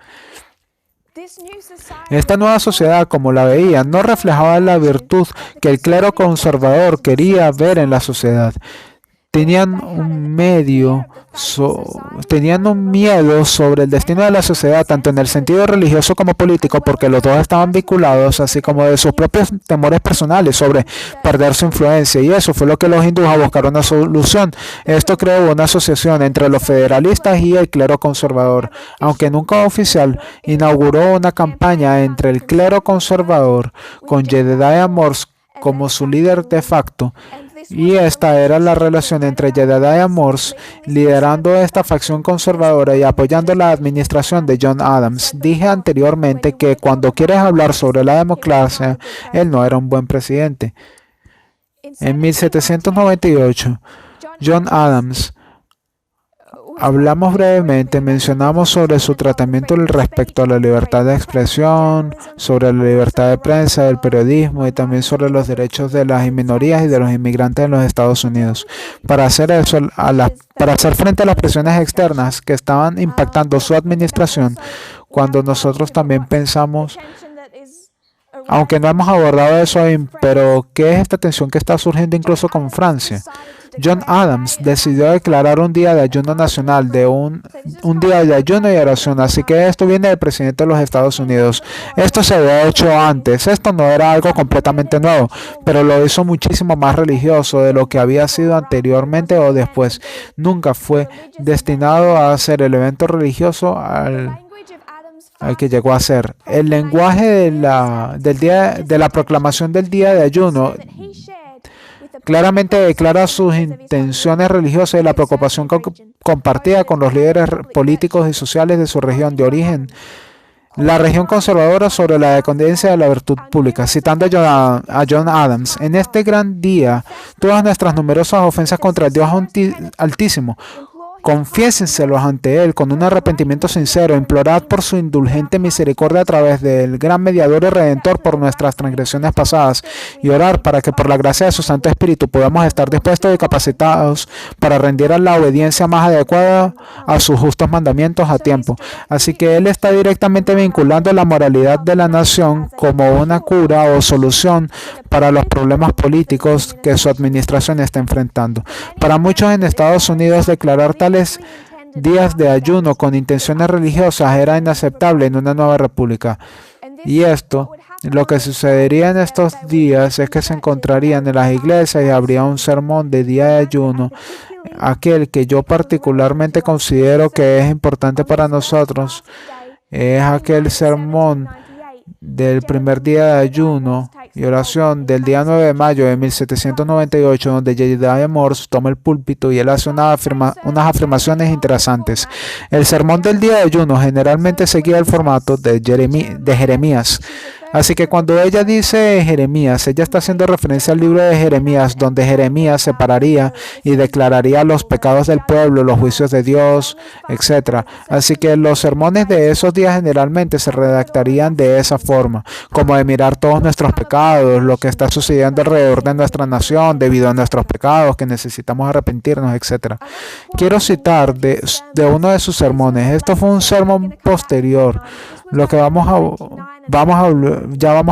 Esta nueva sociedad, como la veían, no reflejaba la virtud que el clero conservador quería ver en la sociedad. Tenían un miedo sobre el destino de la sociedad, tanto en el sentido religioso como político, porque los dos estaban vinculados, así como de sus propios temores personales sobre perder su influencia, y eso fue lo que los hindúes buscaron una solución. Esto creó una asociación entre los federalistas y el clero conservador, aunque nunca oficial. Inauguró una campaña entre el clero conservador, con Jedediah Morse como su líder de facto, Y esta era la relación entre Jedediah Morse liderando esta facción conservadora y apoyando la administración de John Adams. Dije anteriormente que cuando quieres hablar sobre la democracia, él no era un buen presidente. En 1798, John Adams, hablamos brevemente, mencionamos sobre su tratamiento respecto a la libertad de expresión, sobre la libertad de prensa, del periodismo y también sobre los derechos de las minorías y de los inmigrantes en los Estados Unidos. Para hacer eso, para hacer frente a las presiones externas que estaban impactando su administración, cuando nosotros también pensamos, aunque no hemos abordado eso aún, pero ¿qué es esta tensión que está surgiendo incluso con Francia? John Adams decidió declarar un día de ayuno nacional, un día de ayuno y oración, así que esto viene del presidente de los Estados Unidos. Esto se había hecho antes, esto no era algo completamente nuevo, pero lo hizo muchísimo más religioso de lo que había sido anteriormente o después. Nunca fue destinado a ser el evento religioso al que llegó a ser. El lenguaje de la proclamación del día de ayuno claramente declara sus intenciones religiosas y la preocupación compartida con los líderes políticos y sociales de su región de origen, la región conservadora, sobre la decadencia de la virtud pública. Citando a John Adams, en este gran día, todas nuestras numerosas ofensas contra el Dios Altísimo, confiésenselos ante Él con un arrepentimiento sincero, implorad por su indulgente misericordia a través del gran mediador y redentor por nuestras transgresiones pasadas, y orar para que por la gracia de su Santo Espíritu podamos estar dispuestos y capacitados para rendir a la obediencia más adecuada a sus justos mandamientos a tiempo. Así que Él está directamente vinculando la moralidad de la nación como una cura o solución para los problemas políticos que su administración está enfrentando. Para muchos en Estados Unidos, declarar tales días de ayuno con intenciones religiosas era inaceptable en una nueva república. Y lo que sucedería en estos días es que se encontrarían en las iglesias y habría un sermón de día de ayuno, aquel que yo particularmente considero que es importante para nosotros. Es aquel sermón del primer día de ayuno y oración del día 9 de mayo de 1798, donde Jedediah Morse toma el púlpito y él hace unas afirmaciones interesantes. El sermón del día de ayuno generalmente seguía el formato de Jeremías. Así que cuando ella dice Jeremías, ella está haciendo referencia al libro de Jeremías, donde Jeremías separaría y declararía los pecados del pueblo, los juicios de Dios, etc. Así que los sermones de esos días generalmente se redactarían de esa forma, como de mirar todos nuestros pecados, lo que está sucediendo alrededor de nuestra nación debido a nuestros pecados, que necesitamos arrepentirnos, etc. Quiero citar de uno de sus sermones. Esto fue un sermón posterior. Lo que vamos a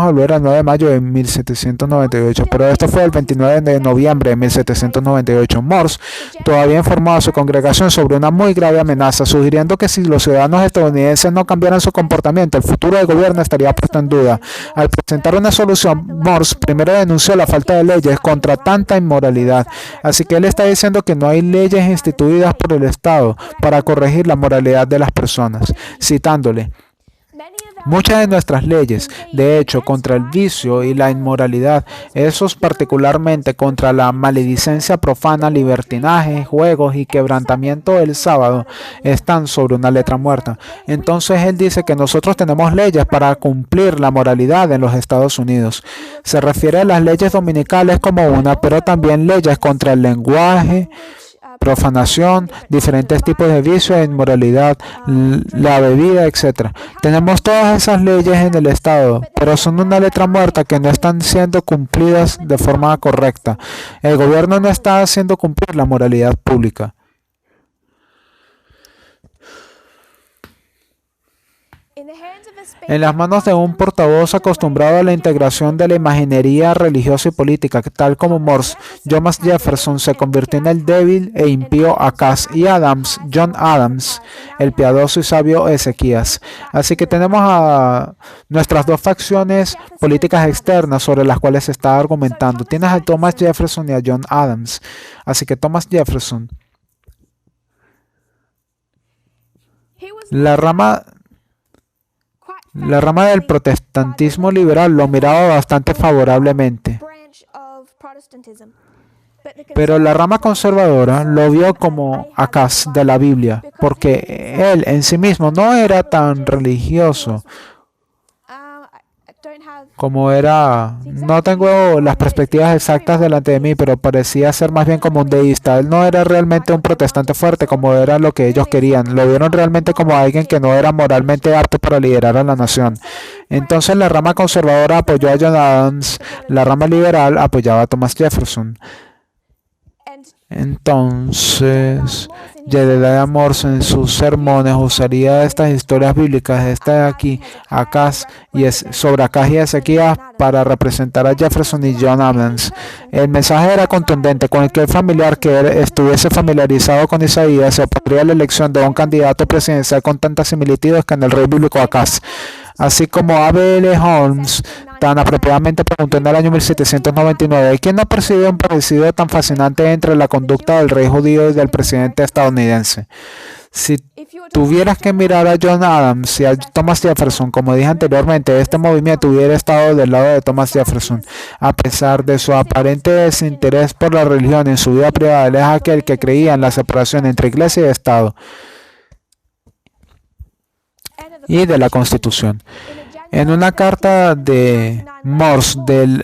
volver al 9 de mayo de 1798, pero esto fue el 29 de noviembre de 1798. Morse todavía informó a su congregación sobre una muy grave amenaza, sugiriendo que si los ciudadanos estadounidenses no cambiaran su comportamiento, el futuro del gobierno estaría puesto en duda. Al presentar una solución, Morse primero denunció la falta de leyes contra tanta inmoralidad. Así que él está diciendo que no hay leyes instituidas por el Estado para corregir la moralidad de las personas, citándole: muchas de nuestras leyes, de hecho, contra el vicio y la inmoralidad, esos particularmente contra la maledicencia profana, libertinaje, juegos y quebrantamiento del sábado, están sobre una letra muerta. Entonces él dice que nosotros tenemos leyes para cumplir la moralidad en los Estados Unidos. Se refiere a las leyes dominicales como una, pero también leyes contra el lenguaje, profanación, diferentes tipos de vicio e inmoralidad, la bebida, etc. Tenemos todas esas leyes en el Estado, pero son una letra muerta que no están siendo cumplidas de forma correcta. El gobierno no está haciendo cumplir la moralidad pública. En las manos de un portavoz acostumbrado a la integración de la imaginería religiosa y política, tal como Morse, Thomas Jefferson se convirtió en el débil e impío Acaz, y John Adams, el piadoso y sabio Ezequías. Así que tenemos a nuestras dos facciones políticas externas sobre las cuales se está argumentando. Tienes a Thomas Jefferson y a John Adams. Así que Thomas Jefferson, la rama del protestantismo liberal lo miraba bastante favorablemente. Pero la rama conservadora lo vio como Acaz de la Biblia, porque él en sí mismo no era tan religioso como era. No tengo las perspectivas exactas delante de mí, pero parecía ser más bien como un deísta. Él no era realmente un protestante fuerte como era lo que ellos querían. Lo vieron realmente como alguien que no era moralmente apto para liderar a la nación. Entonces la rama conservadora apoyó a John Adams, la rama liberal apoyaba a Thomas Jefferson. Entonces, Jedediah Morse en sus sermones usaría estas historias bíblicas, esta de aquí, Acaz sobre Acaz y Ezequías, para representar a Jefferson y John Adams. El mensaje era contundente. Cualquier familiar que estuviese familiarizado con Isaías se opondría a la elección de un candidato presidencial con tantas similitudes que en el rey bíblico Acaz. Así como A.B.L. Holmes tan apropiadamente preguntó en el año 1799, ¿quién no percibe un parecido tan fascinante entre la conducta del rey judío y del presidente estadounidense? Si tuvieras que mirar a John Adams y a Thomas Jefferson, como dije anteriormente, este movimiento hubiera estado del lado de Thomas Jefferson. A pesar de su aparente desinterés por la religión en su vida privada, él es aquel que creía en la separación entre iglesia y Estado y de la Constitución. En una carta de Morse del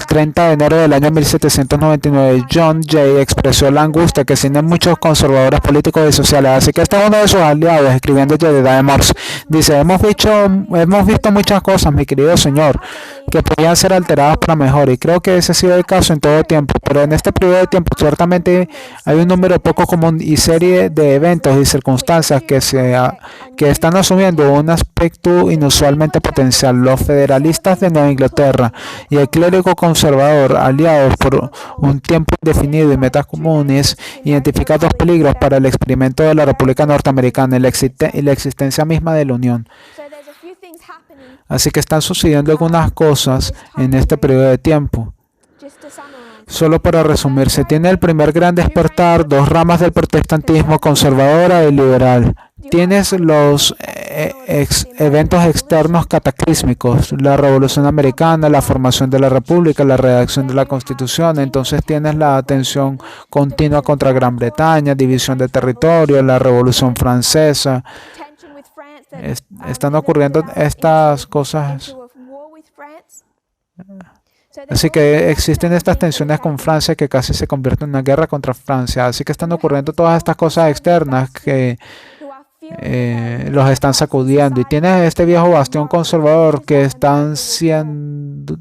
30 de enero del año 1799, John Jay expresó la angustia que sienten muchos conservadores políticos y sociales. Así que este es uno de sus aliados, escribiendo Jedediah Morse. Dice, hemos visto muchas cosas, mi querido señor, que podían ser alteradas para mejor, y creo que ese ha sido el caso en todo tiempo. Pero en este periodo de tiempo, ciertamente hay un número poco común y serie de eventos y circunstancias que están asumiendo un aspecto inusualmente potencial. Los federalistas de Nueva Inglaterra y el clérigo conservador, aliados por un tiempo indefinido y metas comunes, identifican dos peligros para el experimento de la República Norteamericana y la existencia misma de la Unión. Así que están sucediendo algunas cosas en este periodo de tiempo. Solo para resumir, se tiene el primer gran despertar, dos ramas del protestantismo, conservadora y liberal. Tienes los eventos externos cataclísmicos, la Revolución Americana, la formación de la República, la redacción de la Constitución. Entonces tienes la tensión continua contra Gran Bretaña, división de territorio, la Revolución Francesa. Están ocurriendo estas cosas. Así que existen estas tensiones con Francia que casi se convierten en una guerra contra Francia. Así que están ocurriendo todas estas cosas externas que los están sacudiendo. Y tienes este viejo bastión conservador que están sintiendo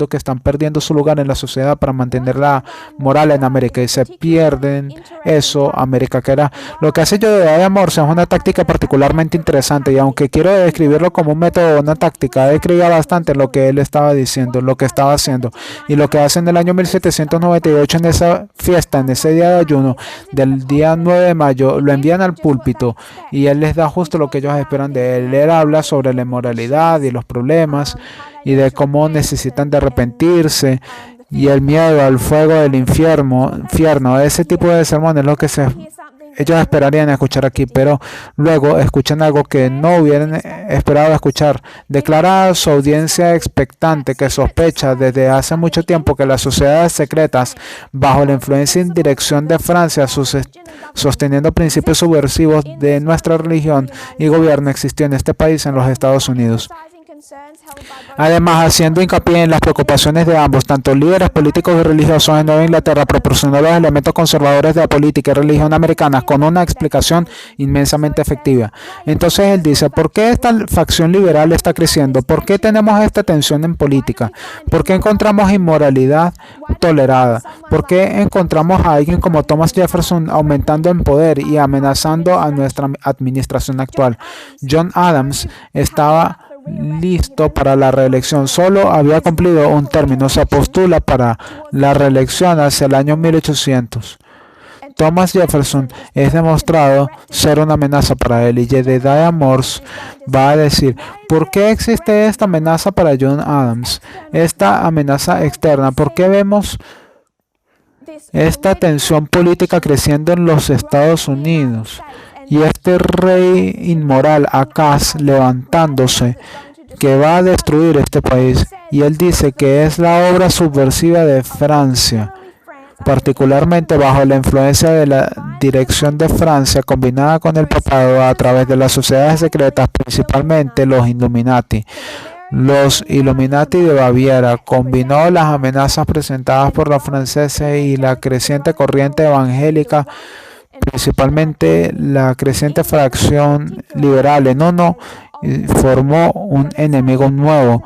que están perdiendo su lugar en la sociedad para mantener la moral en América, y se pierden eso, América que era. Lo que hace Jedediah Morse es una táctica particularmente interesante, y aunque quiero describirlo como un método o una táctica, he creído bastante en lo que él estaba diciendo, lo que estaba haciendo, y lo que hace en el año 1798 en esa fiesta, en ese día de ayuno del día 9 de mayo, lo envían al púlpito y él les da justo lo que ellos esperan de él. Él habla sobre la inmoralidad y los problemas y de cómo necesitan de arrepentirse y el miedo al fuego del infierno. Ese tipo de sermón es lo que ellos esperarían escuchar aquí, pero luego escuchan algo que no hubieran esperado escuchar. Declara a su audiencia expectante que sospecha desde hace mucho tiempo que las sociedades secretas, bajo la influencia y dirección de Francia, sosteniendo principios subversivos de nuestra religión y gobierno, existió en este país, en los Estados Unidos. Además, haciendo hincapié en las preocupaciones de ambos, tanto líderes políticos y religiosos en Nueva Inglaterra, proporcionó los elementos conservadores de la política y religión americanas con una explicación inmensamente efectiva. Entonces él dice, ¿por qué esta facción liberal está creciendo? ¿Por qué tenemos esta tensión en política? ¿Por qué encontramos inmoralidad tolerada? ¿Por qué encontramos a alguien como Thomas Jefferson aumentando en poder y amenazando a nuestra administración actual? John Adams estaba listo para la reelección, solo había cumplido un término, se postula para la reelección hacia el año 1800. Thomas Jefferson es demostrado ser una amenaza para él, y Jedediah Morse va a decir, ¿por qué existe esta amenaza para John Adams? Esta amenaza externa, ¿por qué vemos esta tensión política creciendo en los Estados Unidos? Y este rey inmoral, Acaz, levantándose, que va a destruir este país. Y él dice que es la obra subversiva de Francia. particularmente bajo la influencia de la dirección de Francia, combinada con el papado a través de las sociedades secretas, principalmente los Illuminati. Los Illuminati de Baviera combinó las amenazas presentadas por los franceses y la creciente corriente evangélica, principalmente la creciente fracción liberal en uno, y formó un enemigo nuevo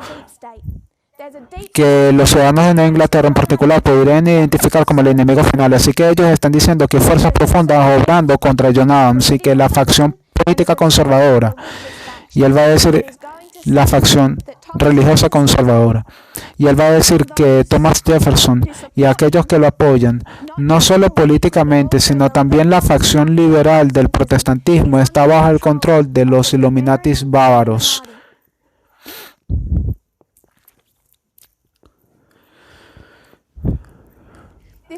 que los ciudadanos de Nueva Inglaterra en particular podrían identificar como el enemigo final. Así que ellos están diciendo que hay fuerzas profundas obrando contra John Adams y que la facción política conservadora, y él va a decir la facción religiosa conservadora, y él va a decir que Thomas Jefferson y aquellos que lo apoyan, no solo políticamente, sino también la facción liberal del protestantismo, está bajo el control de los Illuminatis bávaros.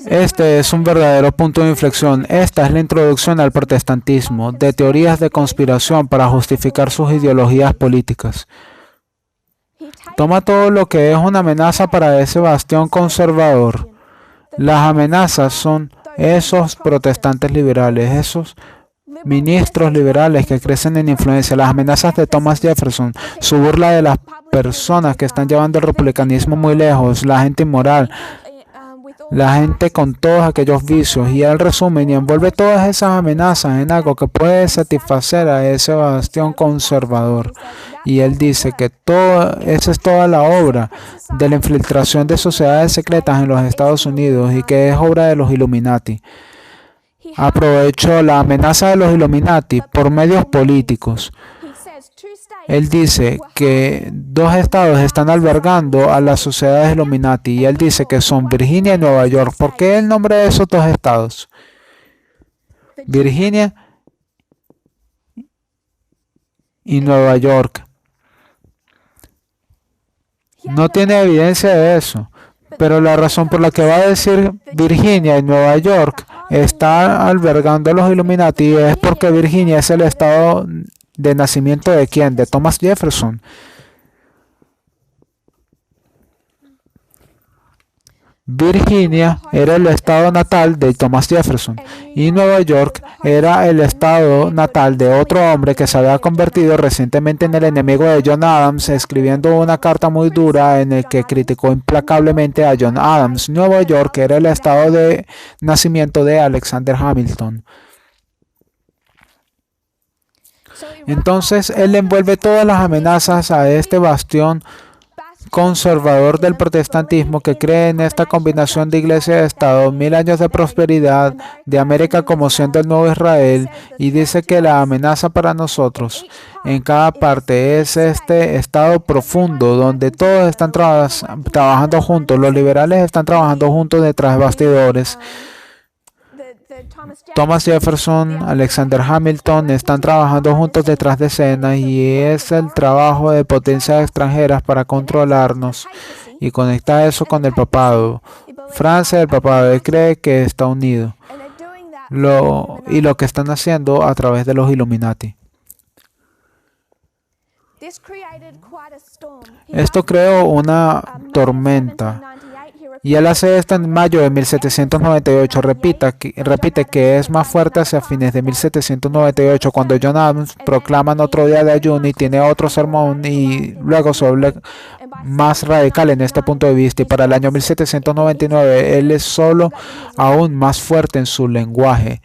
Este es un verdadero punto de inflexión. Esta es la introducción al protestantismo, de teorías de conspiración para justificar sus ideologías políticas. Toma todo lo que es una amenaza para ese bastión conservador. Las amenazas son esos protestantes liberales, esos ministros liberales que crecen en influencia, las amenazas de Thomas Jefferson, su burla de las personas que están llevando el republicanismo muy lejos, la gente inmoral, la gente con todos aquellos vicios, y él resume y envuelve todas esas amenazas en algo que puede satisfacer a ese bastión conservador. Y él dice que esa es toda la obra de la infiltración de sociedades secretas en los Estados Unidos y que es obra de los Illuminati. Aprovechó la amenaza de los Illuminati por medios políticos. Él dice que 2 estados están albergando a las sociedades Illuminati, y él dice que son Virginia y Nueva York. ¿Por qué el nombre de esos 2 estados? Virginia y Nueva York. No tiene evidencia de eso, pero la razón por la que va a decir Virginia y Nueva York está albergando a los Illuminati es porque Virginia es el estado de nacimiento de ¿quién? De Thomas Jefferson. Virginia era el estado natal de Thomas Jefferson y Nueva York era el estado natal de otro hombre que se había convertido recientemente en el enemigo de John Adams, escribiendo una carta muy dura en el que criticó implacablemente a John Adams. Nueva York era el estado de nacimiento de Alexander Hamilton. Entonces él envuelve todas las amenazas a este bastión conservador del protestantismo que cree en esta combinación de iglesia y Estado, 1000 años de prosperidad, de América como siendo el nuevo Israel, y dice que la amenaza para nosotros en cada parte es este estado profundo donde todos están trabajando juntos. Los liberales están trabajando juntos detrás de bastidores. Thomas Jefferson, Alexander Hamilton están trabajando juntos detrás de escena, y es el trabajo de potencias extranjeras para controlarnos y conectar eso con el papado. Francia, el papado, él cree que está unido. Y lo que están haciendo a través de los Illuminati. Esto creó una tormenta. Y él hace esto en mayo de 1798. Repite que es más fuerte hacia fines de 1798, cuando John Adams proclama otro día de ayuno y tiene otro sermón, y luego se vuelve más radical en este punto de vista. Y para el año 1799 él es solo aún más fuerte en su lenguaje.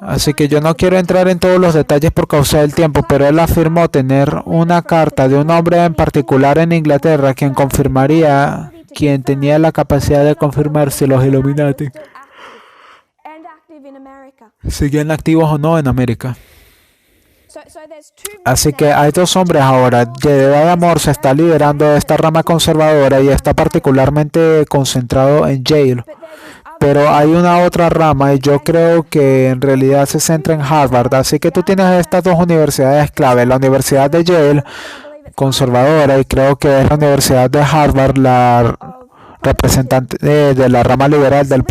Así que yo no quiero entrar en todos los detalles por causa del tiempo, pero él afirmó tener una carta de un hombre en particular en Inglaterra quien tenía la capacidad de confirmar si los Illuminati siguen activos o no en América. Así que hay 2 hombres ahora. Jedediah Morse se está liderando de esta rama conservadora y está particularmente concentrado en Yale. Pero hay una otra rama, y yo creo que en realidad se centra en Harvard. Así que tú tienes estas 2 universidades clave. La Universidad de Yale, conservadora, y creo que es la Universidad de Harvard, la representante de la rama liberal del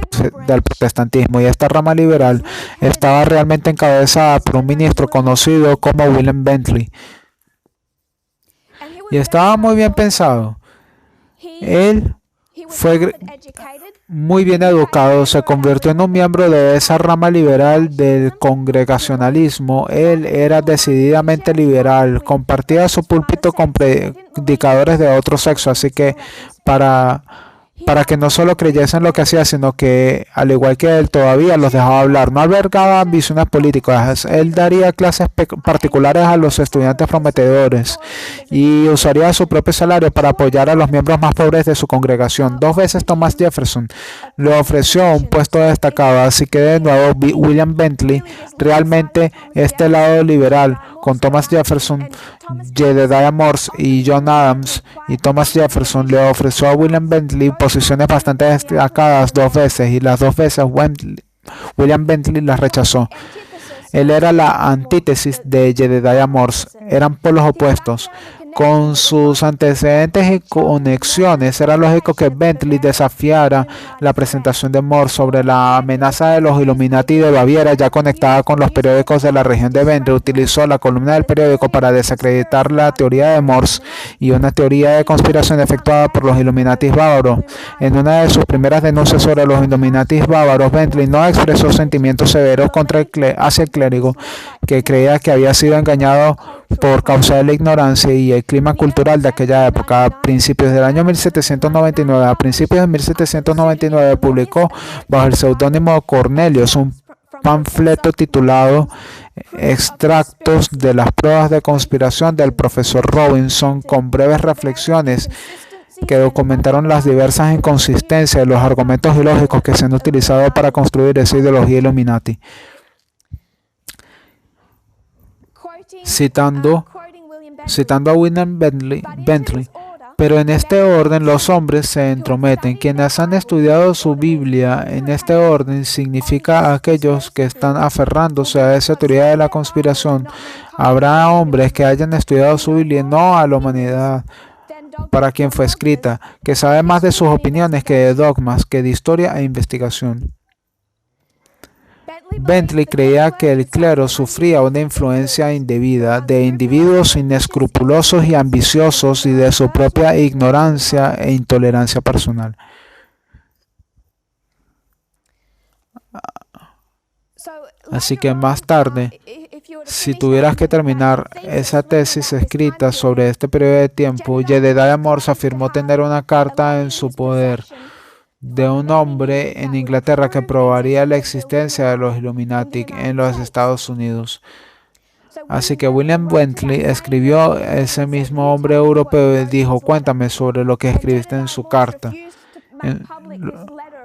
protestantismo. Y esta rama liberal estaba realmente encabezada por un ministro conocido como William Bentley. Y estaba muy bien pensado. Él Fue muy bien educado, se convirtió en un miembro de esa rama liberal del congregacionalismo. Él era decididamente liberal, compartía su púlpito con predicadores de otro sexo, así que para que no solo creyesen lo que hacía, sino que, al igual que él, todavía los dejaba hablar. No albergaba ambiciones políticas. Él daría clases particulares a los estudiantes prometedores y usaría su propio salario para apoyar a los miembros más pobres de su congregación. 2 veces Thomas Jefferson le ofreció un puesto destacado, así que de nuevo William Bentley, realmente este lado liberal, con Thomas Jefferson, Jedediah Morse y John Adams, y Thomas Jefferson le ofreció a William Bentley posiciones bastante destacadas 2 veces, y las 2 veces William Bentley las rechazó. Él era la antítesis de Jedediah Morse, eran polos opuestos. Con sus antecedentes y conexiones, era lógico que Bentley desafiara la presentación de Morse sobre la amenaza de los Illuminati de Baviera, ya conectada con los periódicos de la región de Bentley. Utilizó la columna del periódico para desacreditar la teoría de Morse y una teoría de conspiración efectuada por los Illuminati bávaros. En una de sus primeras denuncias sobre los Illuminati bávaros, Bentley no expresó sentimientos severos hacia el clérigo, que creía que había sido engañado por causa de la ignorancia y el clima cultural de aquella época. A principios del año 1799, publicó bajo el seudónimo Cornelius un panfleto titulado Extractos de las pruebas de conspiración del profesor Robinson, con breves reflexiones que documentaron las diversas inconsistencias de los argumentos ilógicos que se han utilizado para construir esa ideología Illuminati. Citando a William Bentley, pero en este orden los hombres se entrometen. Quienes han estudiado su Biblia en este orden significa aquellos que están aferrándose a esa teoría de la conspiración. Habrá hombres que hayan estudiado su Biblia, no a la humanidad para quien fue escrita, que sabe más de sus opiniones que de dogmas, que de historia e investigación. Bentley creía que el clero sufría una influencia indebida de individuos inescrupulosos y ambiciosos y de su propia ignorancia e intolerancia personal. Así que más tarde, si tuvieras que terminar esa tesis escrita sobre este periodo de tiempo, Jedediah Morse afirmó tener una carta en su poder de un hombre en Inglaterra que probaría la existencia de los Illuminati en los Estados Unidos. Así que William Bentley escribió a ese mismo hombre europeo y dijo: cuéntame sobre lo que escribiste en su carta,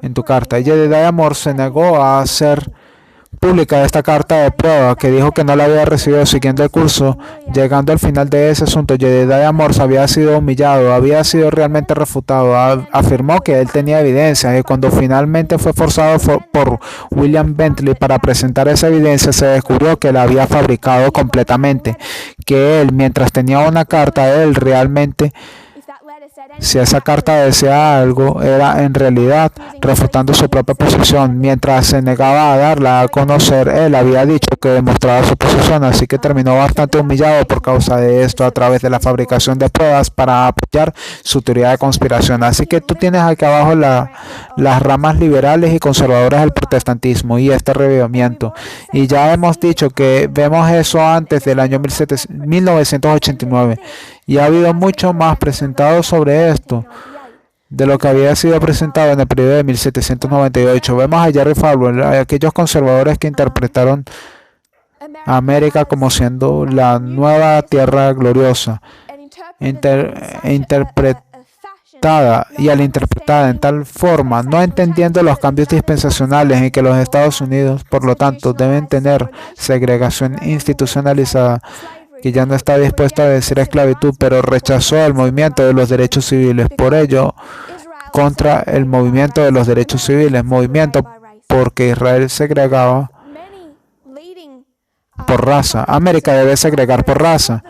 en tu carta. Jedediah Morse se negó a hacer pública esta carta de prueba, que dijo que no la había recibido. Siguiendo el curso, llegando al final de ese asunto, Jedediah Morse había sido humillado, había sido realmente refutado. Afirmó que él tenía evidencia, y cuando finalmente fue forzado por William Bentley para presentar esa evidencia, se descubrió que la había fabricado completamente, que él, mientras tenía una carta, él realmente, si esa carta decía algo, era en realidad refutando su propia posición. Mientras se negaba a darla a conocer, él había dicho que demostraba su posición, así que terminó bastante humillado por causa de esto a través de la fabricación de pruebas para apoyar su teoría de conspiración. Así que tú tienes aquí abajo las ramas liberales y conservadoras del protestantismo y este revivimiento. Y ya hemos dicho que vemos eso antes del año 1989. Y ha habido mucho más presentado sobre esto de lo que había sido presentado en el periodo de 1798. Vemos a Jerry Falwell, a aquellos conservadores que interpretaron a América como siendo la nueva tierra gloriosa, interpretada en tal forma, no entendiendo los cambios dispensacionales en que los Estados Unidos, por lo tanto, deben tener segregación institucionalizada, que ya no está dispuesto a decir esclavitud, pero rechazó el movimiento de los derechos civiles. Por ello, contra el movimiento de los derechos civiles, movimiento porque Israel segregaba por raza. América debe segregar por raza.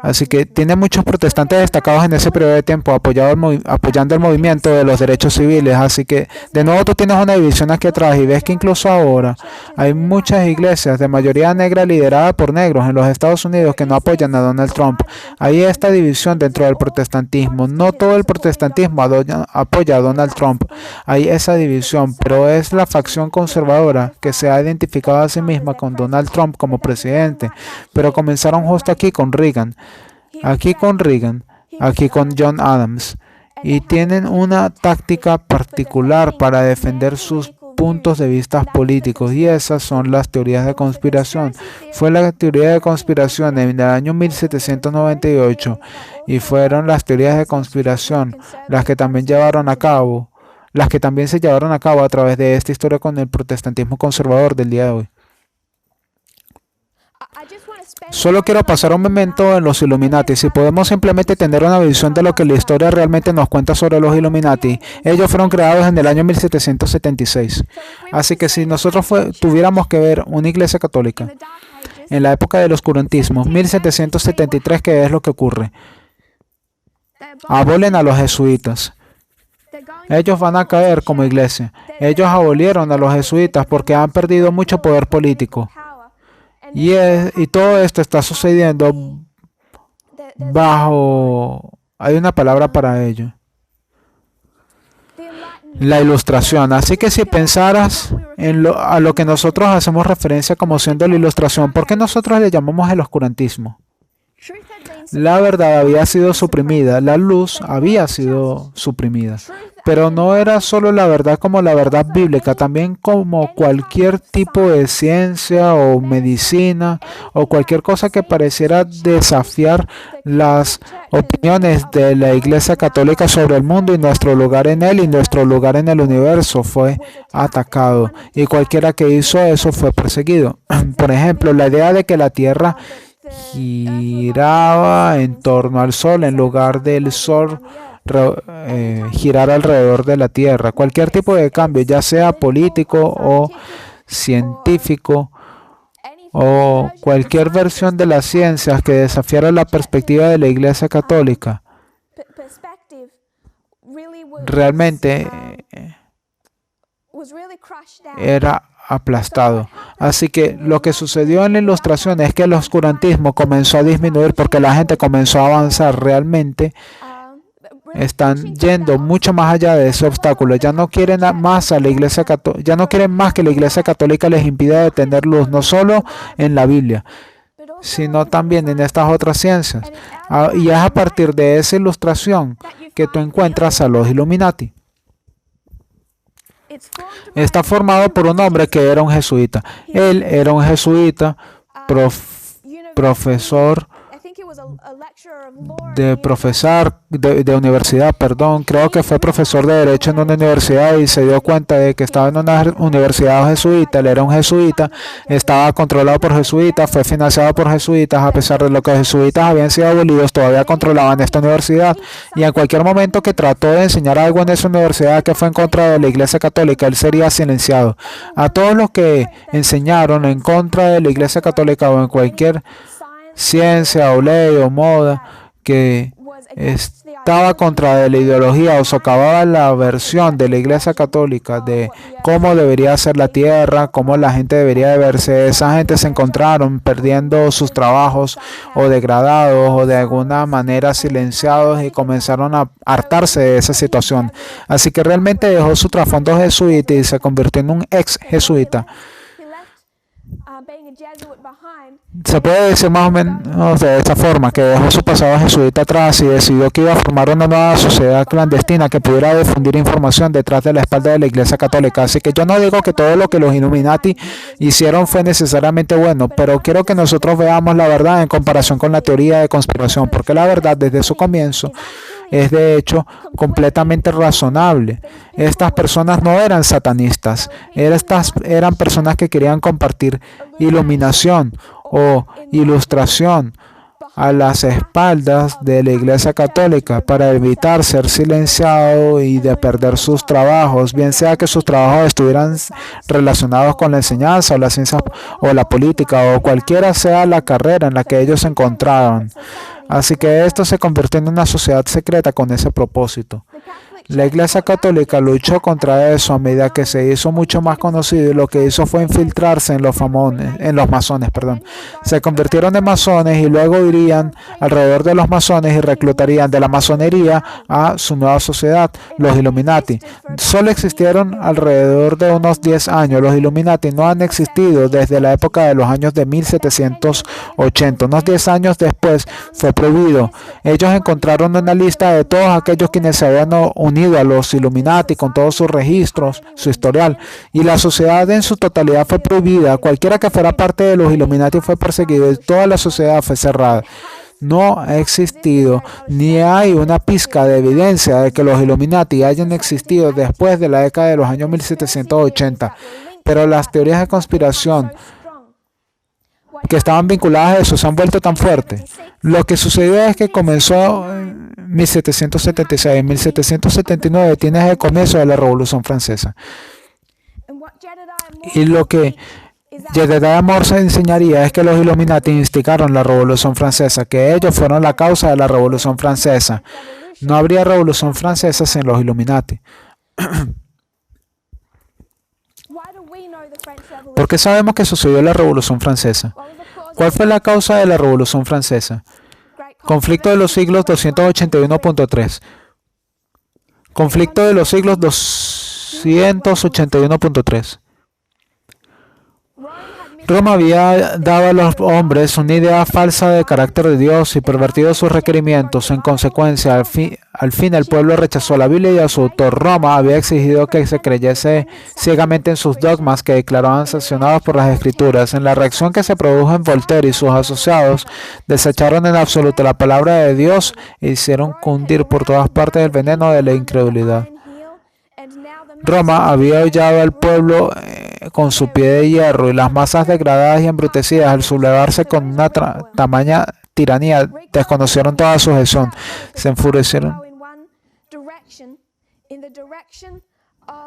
Así que tiene muchos protestantes destacados en ese periodo de tiempo apoyando el movimiento de los derechos civiles. Así que de nuevo tú tienes una división aquí atrás y ves que incluso ahora hay muchas iglesias de mayoría negra lideradas por negros en los Estados Unidos que no apoyan a Donald Trump. Hay esta división dentro del protestantismo. No todo el protestantismo apoya a Donald Trump. Hay esa división, pero es la facción conservadora que se ha identificado a sí misma con Donald Trump como presidente. Pero comenzaron justo aquí con Reagan, aquí con John Adams, y tienen una táctica particular para defender sus puntos de vista políticos, y esas son las teorías de conspiración. Fue la teoría de conspiración en el año 1798 y fueron las teorías de conspiración las que también se llevaron a cabo a través de esta historia con el protestantismo conservador del día de hoy. Solo quiero pasar un momento en los Illuminati. Si podemos simplemente tener una visión de lo que la historia realmente nos cuenta sobre los Illuminati. Ellos fueron creados en el año 1776. Así que si nosotros tuviéramos que ver una iglesia católica en la época del oscurantismo, 1773, ¿qué es lo que ocurre? Abolen a los jesuitas. Ellos van a caer como iglesia. Ellos abolieron a los jesuitas porque han perdido mucho poder político. Y todo esto está sucediendo bajo... Hay una palabra para ello. La ilustración. Así que si pensaras a lo que nosotros hacemos referencia como siendo la ilustración, ¿por qué nosotros le llamamos el oscurantismo? La verdad había sido suprimida, la luz había sido suprimida. Pero no era solo la verdad como la verdad bíblica, también como cualquier tipo de ciencia o medicina o cualquier cosa que pareciera desafiar las opiniones de la Iglesia Católica sobre el mundo y nuestro lugar en él y nuestro lugar en el universo fue atacado. Y cualquiera que hizo eso fue perseguido. Por ejemplo, la idea de que la Tierra giraba en torno al Sol en lugar del Sol girar alrededor de la Tierra. Cualquier tipo de cambio, ya sea político o científico o cualquier versión de las ciencias que desafiara la perspectiva de la Iglesia Católica, realmente era aplastado. Así que lo que sucedió en la ilustración es que el oscurantismo comenzó a disminuir porque la gente comenzó a avanzar. Realmente están yendo mucho más allá de ese obstáculo. Ya no quieren más a la Iglesia Católica, ya no quieren más que la Iglesia Católica les impida de tener luz, no solo en la Biblia, sino también en estas otras ciencias. Y es a partir de esa ilustración que tú encuentras a los Illuminati. Está formado por un hombre que era un jesuita. Él era un jesuita, profesor de universidad, perdón, creo que fue profesor de Derecho en una universidad y se dio cuenta de que estaba en una universidad jesuita. Él era un jesuita, estaba controlado por jesuitas, fue financiado por jesuitas, a pesar de lo que los jesuitas habían sido abolidos, todavía controlaban esta universidad y en cualquier momento que trató de enseñar algo en esa universidad que fue en contra de la Iglesia Católica, él sería silenciado. A todos los que enseñaron en contra de la Iglesia Católica o en cualquier ciencia o ley o moda que estaba contra de la ideología o socavaba la versión de la Iglesia Católica de cómo debería ser la tierra, cómo la gente debería de verse, esa gente se encontraron perdiendo sus trabajos o degradados o de alguna manera silenciados y comenzaron a hartarse de esa situación. Así que realmente dejó su trasfondo jesuita y se convirtió en un ex jesuita. Se puede decir más o menos de esta forma, que dejó su pasado jesuita atrás y decidió que iba a formar una nueva sociedad clandestina que pudiera difundir información detrás de la espalda de la Iglesia Católica. Así que yo no digo que todo lo que los Illuminati hicieron fue necesariamente bueno, pero quiero que nosotros veamos la verdad en comparación con la teoría de conspiración, porque la verdad desde su comienzo es de hecho completamente razonable. Estas personas no eran satanistas, eran personas que querían compartir iluminación o ilustración a las espaldas de la Iglesia Católica para evitar ser silenciado y de perder sus trabajos, bien sea que sus trabajos estuvieran relacionados con la enseñanza o la ciencia o la política o cualquiera sea la carrera en la que ellos se encontraban. Así que esto se convirtió en una sociedad secreta con ese propósito. La Iglesia Católica luchó contra eso a medida que se hizo mucho más conocido y lo que hizo fue infiltrarse en los masones. Se convirtieron en masones y luego irían alrededor de los masones y reclutarían de la masonería a su nueva sociedad, los Illuminati. Solo existieron alrededor de unos 10 años. Los Illuminati no han existido desde la época de los años de 1780. Unos 10 años después fue prohibido. Ellos encontraron una lista de todos aquellos quienes se habían unido a los Illuminati con todos sus registros, su historial, y la sociedad en su totalidad fue prohibida. Cualquiera que fuera parte de los Illuminati fue perseguido y toda la sociedad fue cerrada. No ha existido ni hay una pizca de evidencia de que los Illuminati hayan existido después de la década de los años 1780, pero las teorías de conspiración que estaban vinculadas a eso se han vuelto tan fuertes. Lo que sucedió es que comenzó en 1776. En 1779 tienes el comienzo de la Revolución Francesa. Y lo que Jedediah Morse enseñaría es que los Illuminati instigaron la Revolución Francesa, que ellos fueron la causa de la Revolución Francesa. No habría Revolución Francesa sin los Illuminati. ¿Por qué sabemos que sucedió la Revolución Francesa? ¿Cuál fue la causa de la Revolución Francesa? Conflicto de los siglos 281.3. Conflicto de los siglos 281.3. Roma había dado a los hombres una idea falsa de carácter de Dios y pervertido sus requerimientos. En consecuencia, al fin el pueblo rechazó la Biblia y a su autor. Roma había exigido que se creyese ciegamente en sus dogmas que declaraban sancionados por las Escrituras. En la reacción que se produjo en Voltaire y sus asociados, desecharon en absoluto la palabra de Dios e hicieron cundir por todas partes el veneno de la incredulidad. Roma había hollado al pueblo con su pie de hierro y las masas degradadas y embrutecidas al sublevarse con una tamaña tiranía desconocieron toda sujeción, se enfurecieron.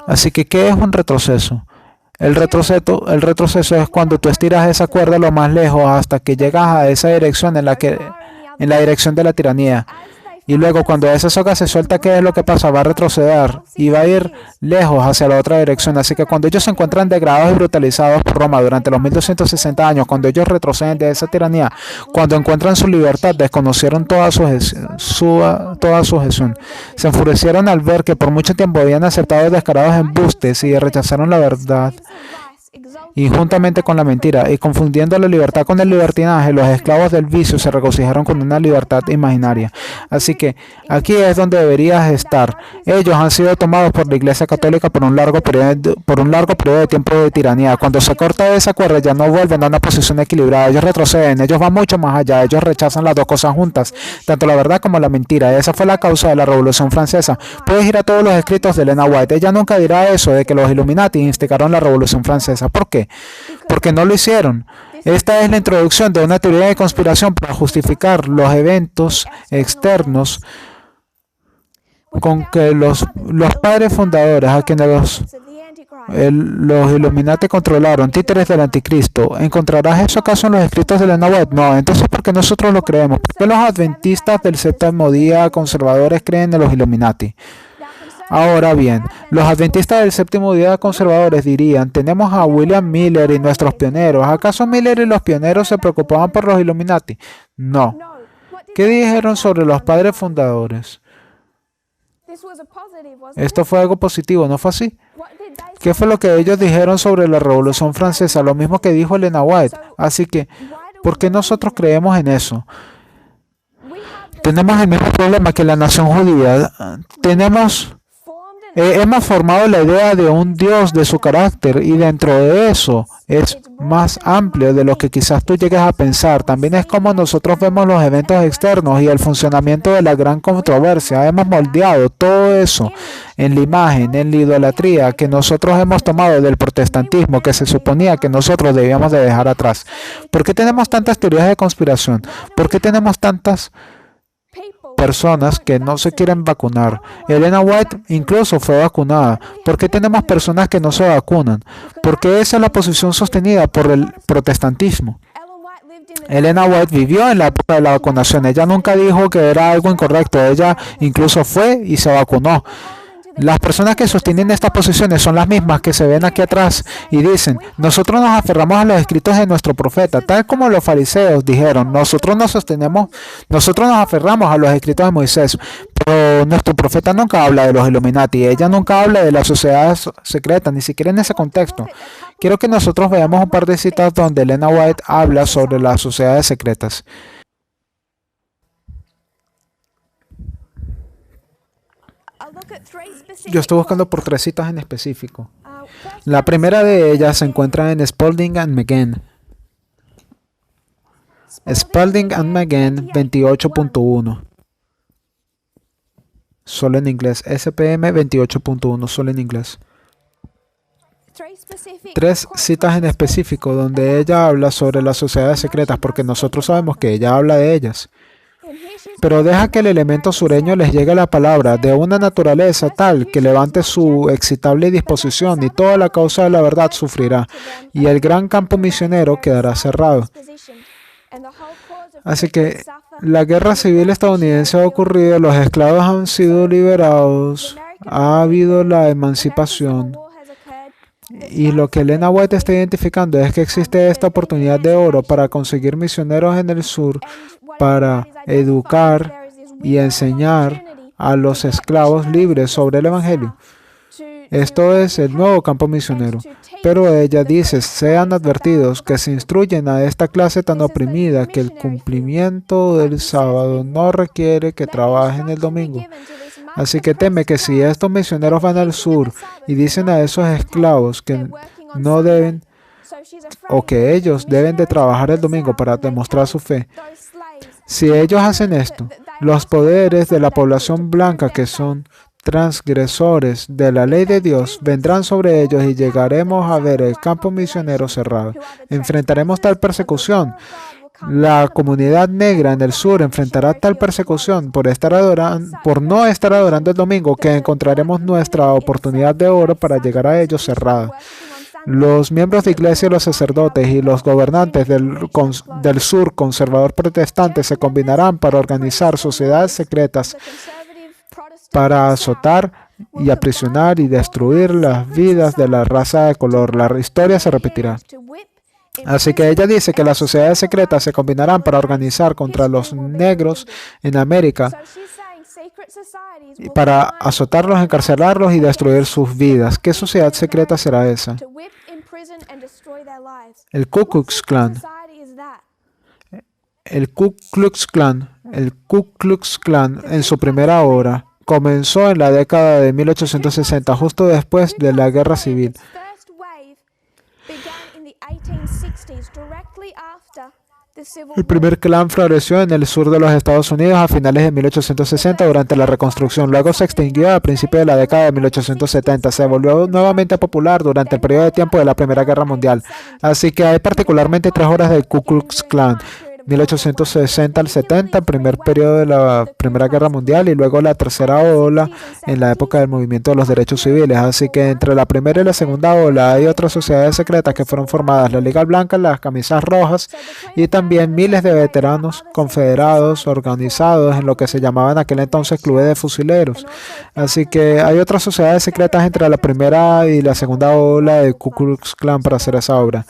Así que, ¿qué es un retroceso? El retroceso es cuando tú estiras esa cuerda lo más lejos hasta que llegas a esa dirección en la dirección de la tiranía. Y luego cuando esa soga se suelta, ¿qué es lo que pasa? Va a retroceder y va a ir lejos hacia la otra dirección. Así que cuando ellos se encuentran degradados y brutalizados por Roma durante los 1260 años, cuando ellos retroceden de esa tiranía, cuando encuentran su libertad, desconocieron toda sujeción. Se enfurecieron al ver que por mucho tiempo habían aceptado descarados embustes y rechazaron la verdad. Y juntamente con la mentira, y confundiendo la libertad con el libertinaje, los esclavos del vicio se regocijaron con una libertad imaginaria. Así que aquí es donde deberías estar. Ellos han sido tomados por la Iglesia Católica por un largo periodo de tiempo de tiranía. Cuando se corta esa cuerda ya no vuelven a una posición equilibrada. Ellos retroceden, ellos van mucho más allá. Ellos rechazan las dos cosas juntas, tanto la verdad como la mentira. Esa fue la causa de la Revolución Francesa. Puedes ir a todos los escritos de Elena White. Ella nunca dirá eso de que los Illuminati instigaron la Revolución Francesa. ¿Por qué? Porque no lo hicieron. Esta es la introducción de una teoría de conspiración para justificar los eventos externos con que los padres fundadores, a quienes los Illuminati controlaron, títeres del anticristo. ¿Encontrarás eso acaso en los escritos de Elena White? No. Entonces, ¿por qué nosotros lo creemos? ¿Por qué los adventistas del séptimo día conservadores creen en los Illuminati? Ahora bien, los adventistas del séptimo día conservadores dirían, tenemos a William Miller y nuestros pioneros. ¿Acaso Miller y los pioneros se preocupaban por los Illuminati? No. ¿Qué dijeron sobre los padres fundadores? Esto fue algo positivo, ¿no fue así? ¿Qué fue lo que ellos dijeron sobre la Revolución Francesa? Lo mismo que dijo Elena White. Así que, ¿por qué nosotros creemos en eso? Tenemos el mismo problema que la nación judía. hemos formado la idea de un Dios, de su carácter, y dentro de eso es más amplio de lo que quizás tú llegues a pensar. También es como nosotros vemos los eventos externos y el funcionamiento de la gran controversia. Hemos moldeado todo eso en la imagen, en la idolatría que nosotros hemos tomado del protestantismo, que se suponía que nosotros debíamos de dejar atrás. ¿Por qué tenemos tantas teorías de conspiración? ¿Por qué tenemos tantas personas que no se quieren vacunar? Elena White incluso fue vacunada. ¿Por qué tenemos personas que no se vacunan? Porque esa es la posición sostenida por el protestantismo. Elena White vivió en la época de la vacunación. Ella nunca dijo que era algo incorrecto. Ella incluso fue y se vacunó. Las personas que sostienen estas posiciones son las mismas que se ven aquí atrás y dicen, nosotros nos aferramos a los escritos de nuestro profeta, tal como los fariseos dijeron, nosotros nos aferramos a los escritos de Moisés, pero nuestro profeta nunca habla de los Illuminati, ella nunca habla de las sociedades secretas, ni siquiera en ese contexto. Quiero que nosotros veamos un par de citas donde Elena White habla sobre las sociedades secretas. Yo estoy buscando por 3 citas en específico. La primera de ellas se encuentra en Spalding and McGann. Spalding and McGann 28.1. Solo en inglés. SPM 28.1, solo en inglés. 3 citas en específico donde ella habla sobre las sociedades secretas, porque nosotros sabemos que ella habla de ellas. Pero deja que el elemento sureño les llegue la palabra de una naturaleza tal que levante su excitable disposición y toda la causa de la verdad sufrirá, y el gran campo misionero quedará cerrado. Así que la guerra civil estadounidense ha ocurrido, los esclavos han sido liberados, ha habido la emancipación. Y lo que Elena White está identificando es que existe esta oportunidad de oro para conseguir misioneros en el sur, para educar y enseñar a los esclavos libres sobre el Evangelio. Esto es el nuevo campo misionero. Pero ella dice, sean advertidos que se instruyen a esta clase tan oprimida que el cumplimiento del sábado no requiere que trabajen el domingo. Así que teme que si estos misioneros van al sur y dicen a esos esclavos que no deben o que ellos deben de trabajar el domingo para demostrar su fe, si ellos hacen esto, los poderes de la población blanca que son transgresores de la ley de Dios vendrán sobre ellos y llegaremos a ver el campo misionero cerrado. Enfrentaremos tal persecución. La comunidad negra en el sur enfrentará tal persecución por no estar adorando el domingo que encontraremos nuestra oportunidad de oro para llegar a ellos cerrada. Los miembros de iglesia, los sacerdotes y los gobernantes del sur conservador protestante se combinarán para organizar sociedades secretas para azotar y aprisionar y destruir las vidas de la raza de color. La historia se repetirá. Así que ella dice que las sociedades secretas se combinarán para organizar contra los negros en América, para azotarlos, encarcelarlos y destruir sus vidas. ¿Qué sociedad secreta será esa? El Ku Klux Klan. El Ku Klux Klan. El Ku Klux Klan en su primera hora comenzó en la década de 1860, justo después de la Guerra Civil. El primer clan floreció en el sur de los Estados Unidos a finales de 1860 durante la Reconstrucción. Luego se extinguió a principios de la década de 1870. Se volvió nuevamente popular durante el periodo de tiempo de la Primera Guerra Mundial. Así que hay particularmente 3 horas del Ku Klux Klan. 1860 al 70, el primer periodo de la Primera Guerra Mundial, y luego la tercera ola en la época del movimiento de los derechos civiles. Así que entre la primera y la segunda ola hay otras sociedades secretas que fueron formadas, la Liga Blanca, las Camisas Rojas y también miles de veteranos confederados organizados en lo que se llamaban en aquel entonces clubes de fusileros. Así que hay otras sociedades secretas entre la primera y la segunda ola de Ku Klux Klan para hacer esa obra.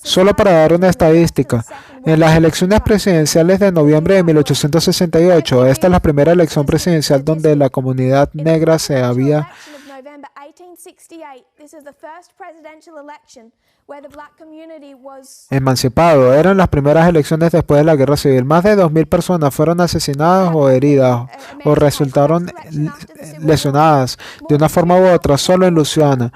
Solo para dar una estadística, en las elecciones presidenciales de noviembre de 1868, esta es la primera elección presidencial donde la comunidad negra se había emancipado. Eran las primeras elecciones después de la guerra civil. Más de 2.000 personas fueron asesinadas o heridas o resultaron lesionadas de una forma u otra solo en Luisiana.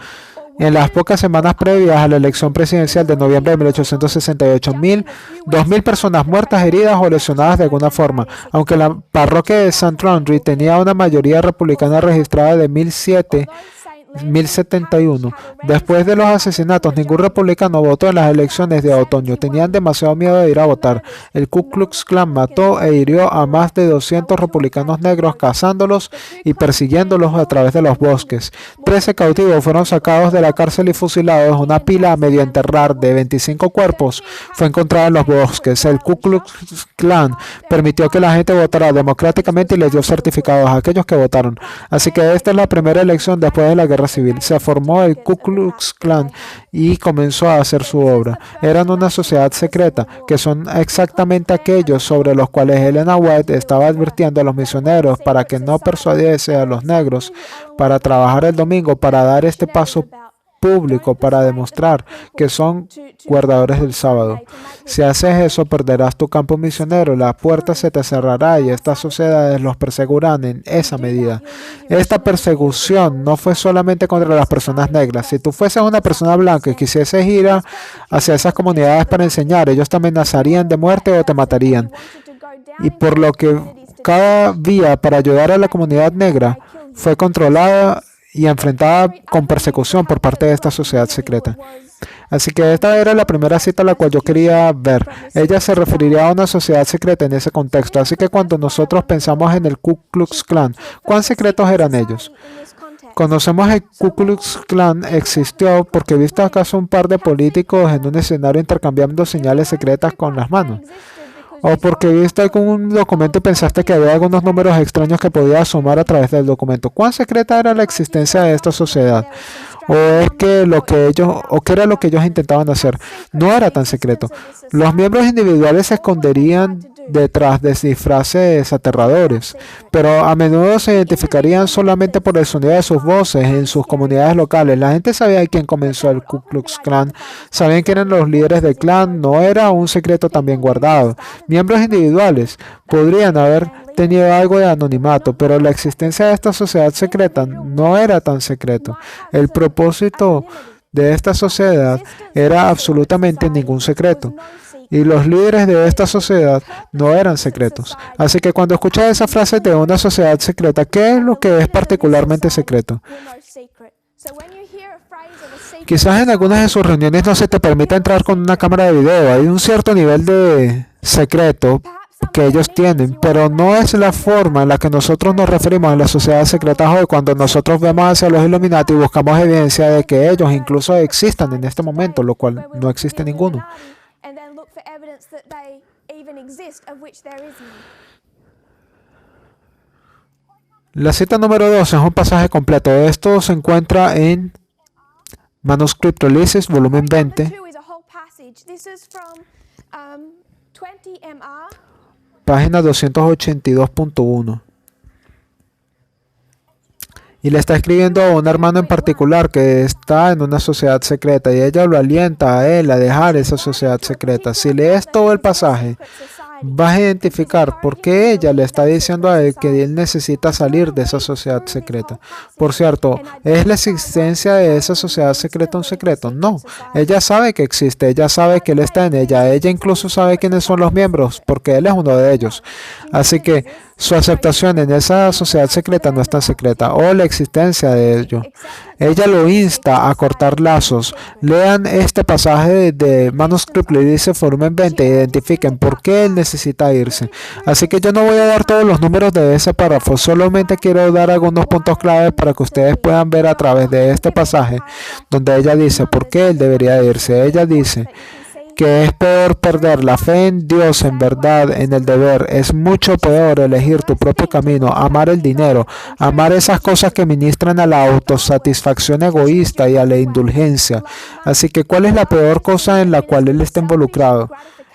En las pocas semanas previas a la elección presidencial de noviembre de 1868, 2.000 personas muertas, heridas o lesionadas de alguna forma. Aunque la parroquia de St. Landry tenía una mayoría republicana registrada de 1071. Después de los asesinatos, ningún republicano votó en las elecciones de otoño. Tenían demasiado miedo de ir a votar. El Ku Klux Klan mató e hirió a más de 200 republicanos negros, cazándolos y persiguiéndolos a través de los bosques. 13 cautivos fueron sacados de la cárcel y fusilados. Una pila a medio enterrar de 25 cuerpos fue encontrada en los bosques. El Ku Klux Klan permitió que la gente votara democráticamente y les dio certificados a aquellos que votaron. Así que esta es la primera elección después de la guerra civil. Se formó el Ku Klux Klan y comenzó a hacer su obra. Eran una sociedad secreta, que son exactamente aquellos sobre los cuales Elena White estaba advirtiendo a los misioneros para que no persuadiese a los negros para trabajar el domingo, para dar este paso público para demostrar que son guardadores del sábado. Si haces eso, perderás tu campo misionero, la puerta se te cerrará y estas sociedades los perseguirán en esa medida. Esta persecución no fue solamente contra las personas negras. Si tú fueses una persona blanca y quisieses ir hacia esas comunidades para enseñar, ellos te amenazarían de muerte o te matarían. Y por lo que cada vía para ayudar a la comunidad negra fue controlada y enfrentada con persecución por parte de esta sociedad secreta. Así que esta era la primera cita a la cual yo quería ver. Ella se referiría a una sociedad secreta en ese contexto. Así que cuando nosotros pensamos en el Ku Klux Klan, ¿cuán secretos eran ellos? Conocemos el Ku Klux Klan existió porque viste acaso un par de políticos en un escenario intercambiando señales secretas con las manos. O porque viste algún documento y pensaste que había algunos números extraños que podías sumar a través del documento. ¿Cuán secreta era la existencia de esta sociedad? ¿O es que qué era lo que ellos intentaban hacer? No era tan secreto. Los miembros individuales se esconderían detrás de disfraces aterradores, pero a menudo se identificarían solamente por el sonido de sus voces en sus comunidades locales. La gente sabía quién comenzó el Ku Klux Klan, sabían quién eran los líderes del clan, no era un secreto tan bien guardado. Miembros individuales podrían haber tenido algo de anonimato, pero la existencia de esta sociedad secreta no era tan secreto. El propósito de esta sociedad era absolutamente ningún secreto. Y los líderes de esta sociedad no eran secretos. Así que cuando escuchas esa frase de una sociedad secreta, ¿qué es lo que es particularmente secreto? Quizás en algunas de sus reuniones no se te permita entrar con una cámara de video. Hay un cierto nivel de secreto que ellos tienen, pero no es la forma en la que nosotros nos referimos a las sociedades secretas hoy cuando nosotros vemos hacia los Illuminati y buscamos evidencia de que ellos incluso existan en este momento, lo cual no existe ninguno. La cita número 2 es un pasaje completo. Esto se encuentra en Manuscript Releases, volumen 20, página 282.1. Y le está escribiendo a un hermano en particular que está en una sociedad secreta y ella lo alienta a él a dejar esa sociedad secreta. Si lees todo el pasaje, vas a identificar por qué ella le está diciendo a él que él necesita salir de esa sociedad secreta. Por cierto, ¿es la existencia de esa sociedad secreta un secreto? No. Ella sabe que existe, ella sabe que él está en ella, ella incluso sabe quiénes son los miembros, porque él es uno de ellos. Así que su aceptación en esa sociedad secreta no es tan secreta, o la existencia de ello. Ella lo insta a cortar lazos. Lean este pasaje de Manuscript Releases, volumen 20, e identifiquen por qué él necesita irse. Así que yo no voy a dar todos los números de ese párrafo, solamente quiero dar algunos puntos claves para que ustedes puedan ver a través de este pasaje, donde ella dice por qué él debería irse. Ella dice que es peor perder la fe en Dios, en verdad, en el deber. Es mucho peor elegir tu propio camino, amar el dinero, amar esas cosas que ministran a la autosatisfacción egoísta y a la indulgencia. Así que, ¿cuál es la peor cosa en la cual él está involucrado?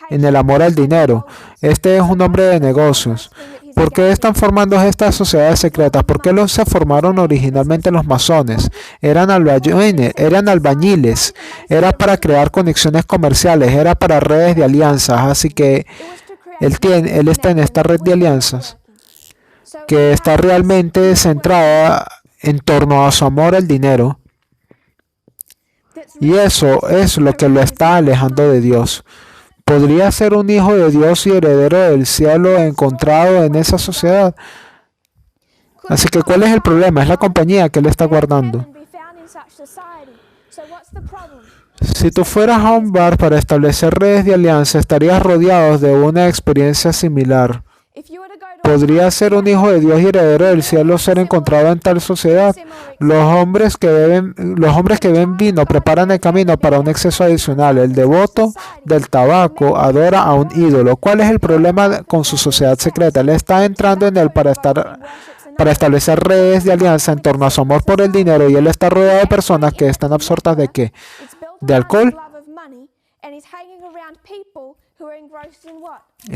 En el amor al dinero. Este es un hombre de negocios. ¿Por qué están formando estas sociedades secretas? ¿Por qué se formaron originalmente los masones? Eran albañiles, era para crear conexiones comerciales, era para redes de alianzas. Así que él está en esta red de alianzas que está realmente centrada en torno a su amor al dinero. Y eso es lo que lo está alejando de Dios. ¿Podría ser un hijo de Dios y heredero del cielo encontrado en esa sociedad? Así que, ¿cuál es el problema? Es la compañía que él está guardando. Si tú fueras a un bar para establecer redes de alianza, estarías rodeado de una experiencia similar. ¿Podría ser un hijo de Dios y heredero del cielo ser encontrado en tal sociedad? Los hombres que beben vino preparan el camino para un exceso adicional. El devoto del tabaco adora a un ídolo. ¿Cuál es el problema con su sociedad secreta? Él está entrando en él para establecer redes de alianza en torno a su amor por el dinero, y él está rodeado de personas que están absortas ¿de qué? ¿De alcohol?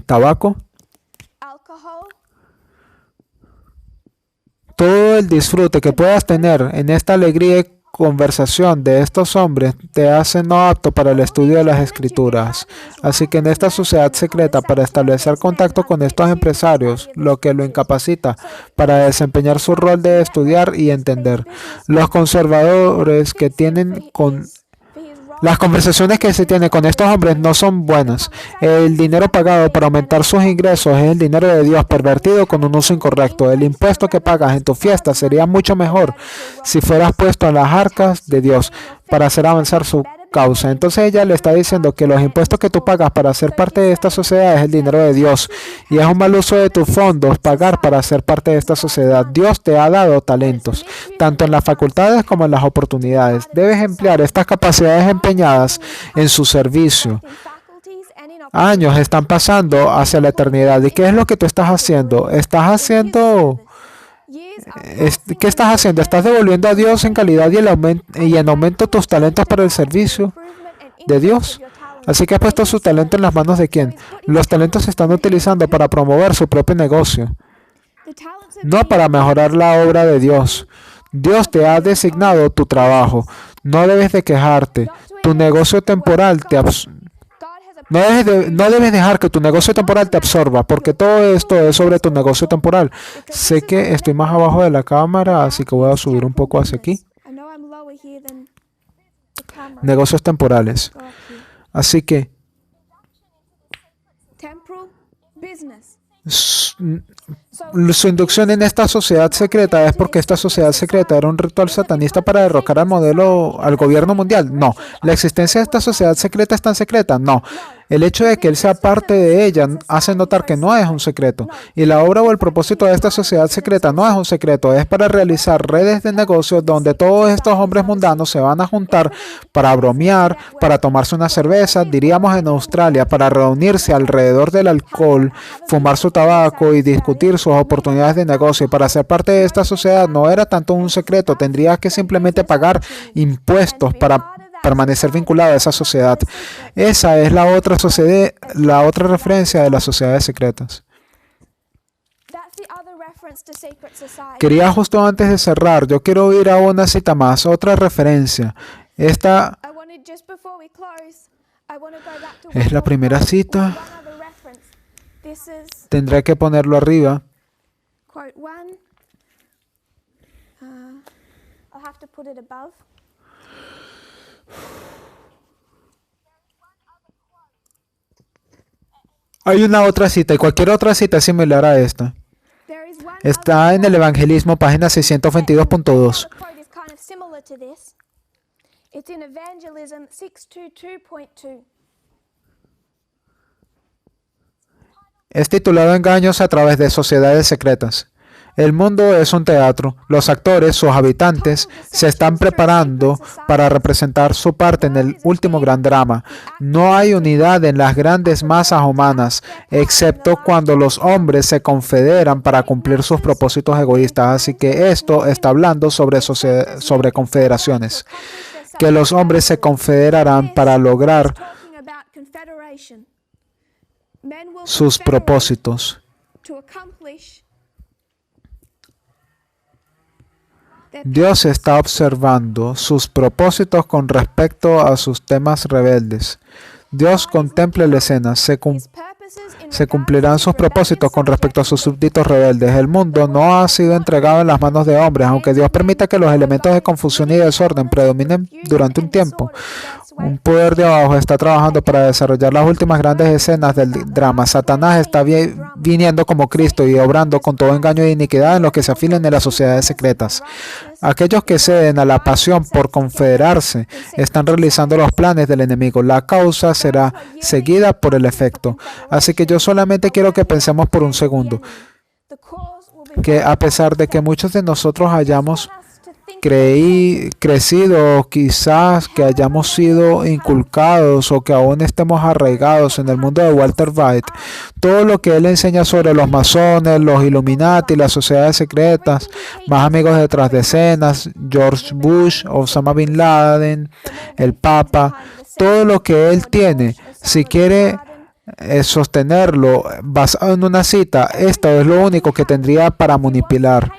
¿Tabaco? Todo el disfrute que puedas tener en esta alegría y conversación de estos hombres te hace no apto para el estudio de las escrituras. Así que en esta sociedad secreta, para establecer contacto con estos empresarios, lo que lo incapacita para desempeñar su rol de estudiar y entender. Los conservadores que tienen Las conversaciones que se tienen con estos hombres no son buenas. El dinero pagado para aumentar sus ingresos es el dinero de Dios pervertido con un uso incorrecto. El impuesto que pagas en tu fiesta sería mucho mejor si fueras puesto en las arcas de Dios para hacer avanzar su causa. Entonces ella le está diciendo que los impuestos que tú pagas para ser parte de esta sociedad es el dinero de Dios, y es un mal uso de tus fondos pagar para ser parte de esta sociedad. Dios te ha dado talentos, tanto en las facultades como en las oportunidades. Debes emplear estas capacidades empeñadas en su servicio. Años están pasando hacia la eternidad. ¿Y qué es lo que tú estás haciendo? ¿Qué estás haciendo? Estás devolviendo a Dios en calidad y en aumento tus talentos para el servicio de Dios. Así que has puesto su talento en las manos de quién. Los talentos se están utilizando para promover su propio negocio, no para mejorar la obra de Dios. Dios te ha designado tu trabajo. No debes de quejarte. Tu negocio temporal no debes dejar que tu negocio temporal te absorba, porque todo esto es sobre tu negocio temporal. Sé que estoy más abajo de la cámara, así que voy a subir un poco hacia aquí. Negocios temporales. Así que su inducción en esta sociedad secreta es porque esta sociedad secreta era un ritual satanista para derrocar al gobierno mundial. No. ¿La existencia de esta sociedad secreta es tan secreta? No. El hecho de que él sea parte de ella hace notar que no es un secreto. Y la obra o el propósito de esta sociedad secreta no es un secreto. Es para realizar redes de negocios donde todos estos hombres mundanos se van a juntar para bromear, para tomarse una cerveza, diríamos en Australia, para reunirse alrededor del alcohol, fumar su tabaco y discutir sus oportunidades de negocio. Y para ser parte de esta sociedad no era tanto un secreto. Tendrías que simplemente pagar impuestos para permanecer vinculado a esa sociedad. Esa es la otra referencia de las sociedades secretas. Quería justo antes de cerrar, yo quiero ir a una cita más, otra referencia. Esta es la primera cita. Tendré que ponerlo arriba. Hay una otra cita, y cualquier otra cita es similar a esta. Está en el Evangelismo, página 622.2. Es titulado Engaños a través de sociedades secretas. El mundo es un teatro. Los actores, sus habitantes, se están preparando para representar su parte en el último gran drama. No hay unidad en las grandes masas humanas, excepto cuando los hombres se confederan para cumplir sus propósitos egoístas. Así que esto está hablando sobre confederaciones, que los hombres se confederarán para lograr sus propósitos. Dios está observando sus propósitos con respecto a sus temas rebeldes. Dios contempla la escena. Se cumplirán sus propósitos con respecto a sus súbditos rebeldes. El mundo no ha sido entregado en las manos de hombres, aunque Dios permita que los elementos de confusión y desorden predominen durante un tiempo. Un poder de abajo está trabajando para desarrollar las últimas grandes escenas del drama. Satanás está viniendo como Cristo y obrando con todo engaño e iniquidad en los que se afilen en las sociedades secretas. Aquellos que ceden a la pasión por confederarse están realizando los planes del enemigo. La causa será seguida por el efecto. Así que yo solamente quiero que pensemos por un segundo que a pesar de que muchos de nosotros hayamos crecido, quizás que hayamos sido inculcados o que aún estemos arraigados en el mundo de Walter White, todo lo que él enseña sobre los masones, los Illuminati, las sociedades secretas, más amigos detrás de escenas, George Bush, Osama Bin Laden, el Papa, todo lo que él tiene, si quiere sostenerlo basado en una cita, esto es lo único que tendría para manipular.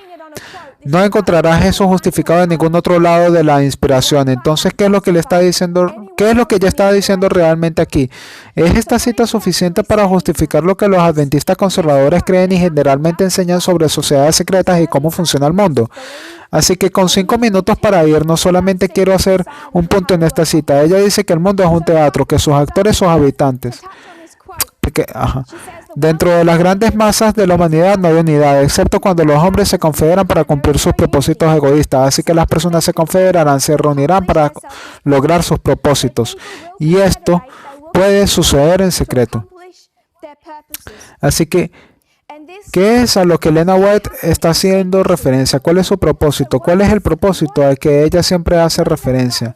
No encontrarás eso justificado en ningún otro lado de la inspiración. Entonces, ¿qué es lo que le está diciendo? ¿Qué es lo que ella está diciendo realmente aquí? ¿Es esta cita suficiente para justificar lo que los adventistas conservadores creen y generalmente enseñan sobre sociedades secretas y cómo funciona el mundo? Así que con 5 minutos para irnos, solamente quiero hacer un punto en esta cita. Ella dice que el mundo es un teatro, que sus actores son habitantes. Dentro de las grandes masas de la humanidad no hay unidad, excepto cuando los hombres se confederan para cumplir sus propósitos egoístas. Así que las personas se confederarán, se reunirán para lograr sus propósitos. Y esto puede suceder en secreto. Así que, ¿qué es a lo que Elena White está haciendo referencia? ¿Cuál es su propósito? ¿Cuál es el propósito al que ella siempre hace referencia?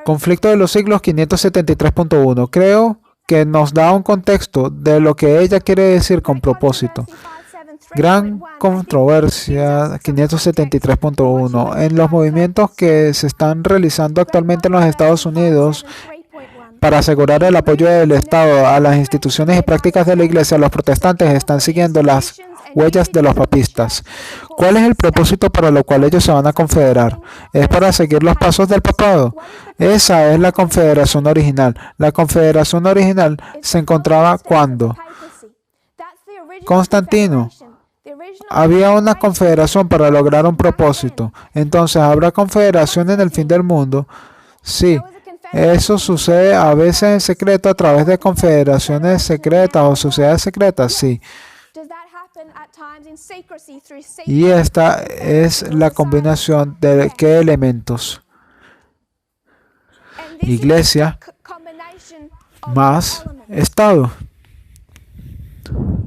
Conflicto de los siglos 573.1. Creo que nos da un contexto de lo que ella quiere decir con propósito. Gran controversia 573.1. En los movimientos que se están realizando actualmente en los Estados Unidos para asegurar el apoyo del Estado a las instituciones y prácticas de la Iglesia, los protestantes están siguiendo las huellas de los papistas. ¿Cuál es el propósito para lo cual ellos se van a confederar? ¿Es para seguir los pasos del papado? Esa es la confederación original. La confederación original se encontraba cuando Constantino. Había una confederación para lograr un propósito. Entonces, ¿habrá confederación en el fin del mundo? Sí. Eso sucede a veces en secreto a través de confederaciones secretas o sociedades secretas. Sí. Y esta es la combinación de qué elementos. Iglesia más Estado.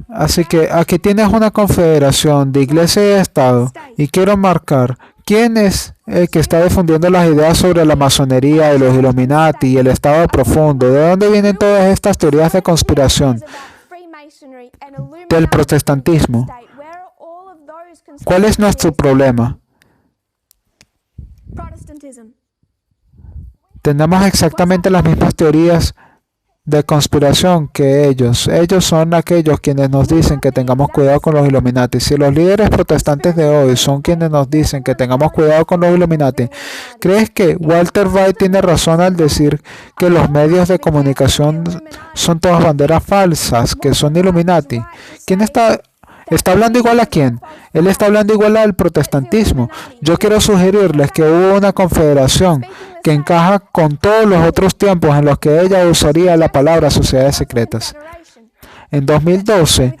Así que aquí tienes una confederación de Iglesia y Estado. Y quiero marcar quién es el que está difundiendo las ideas sobre la masonería y los Illuminati y el Estado profundo. ¿De dónde vienen todas estas teorías de conspiración? Del protestantismo. ¿Cuál es nuestro problema? Tenemos exactamente las mismas teorías de conspiración que ellos. Ellos son aquellos quienes nos dicen que tengamos cuidado con los Illuminati. Si los líderes protestantes de hoy son quienes nos dicen que tengamos cuidado con los Illuminati, ¿crees que Walter White tiene razón al decir que los medios de comunicación son todas banderas falsas, que son Illuminati? ¿Quién está hablando igual a quién? Él está hablando igual al protestantismo. Yo quiero sugerirles que hubo una confederación que encaja con todos los otros tiempos en los que ella usaría la palabra sociedades secretas. En 2012,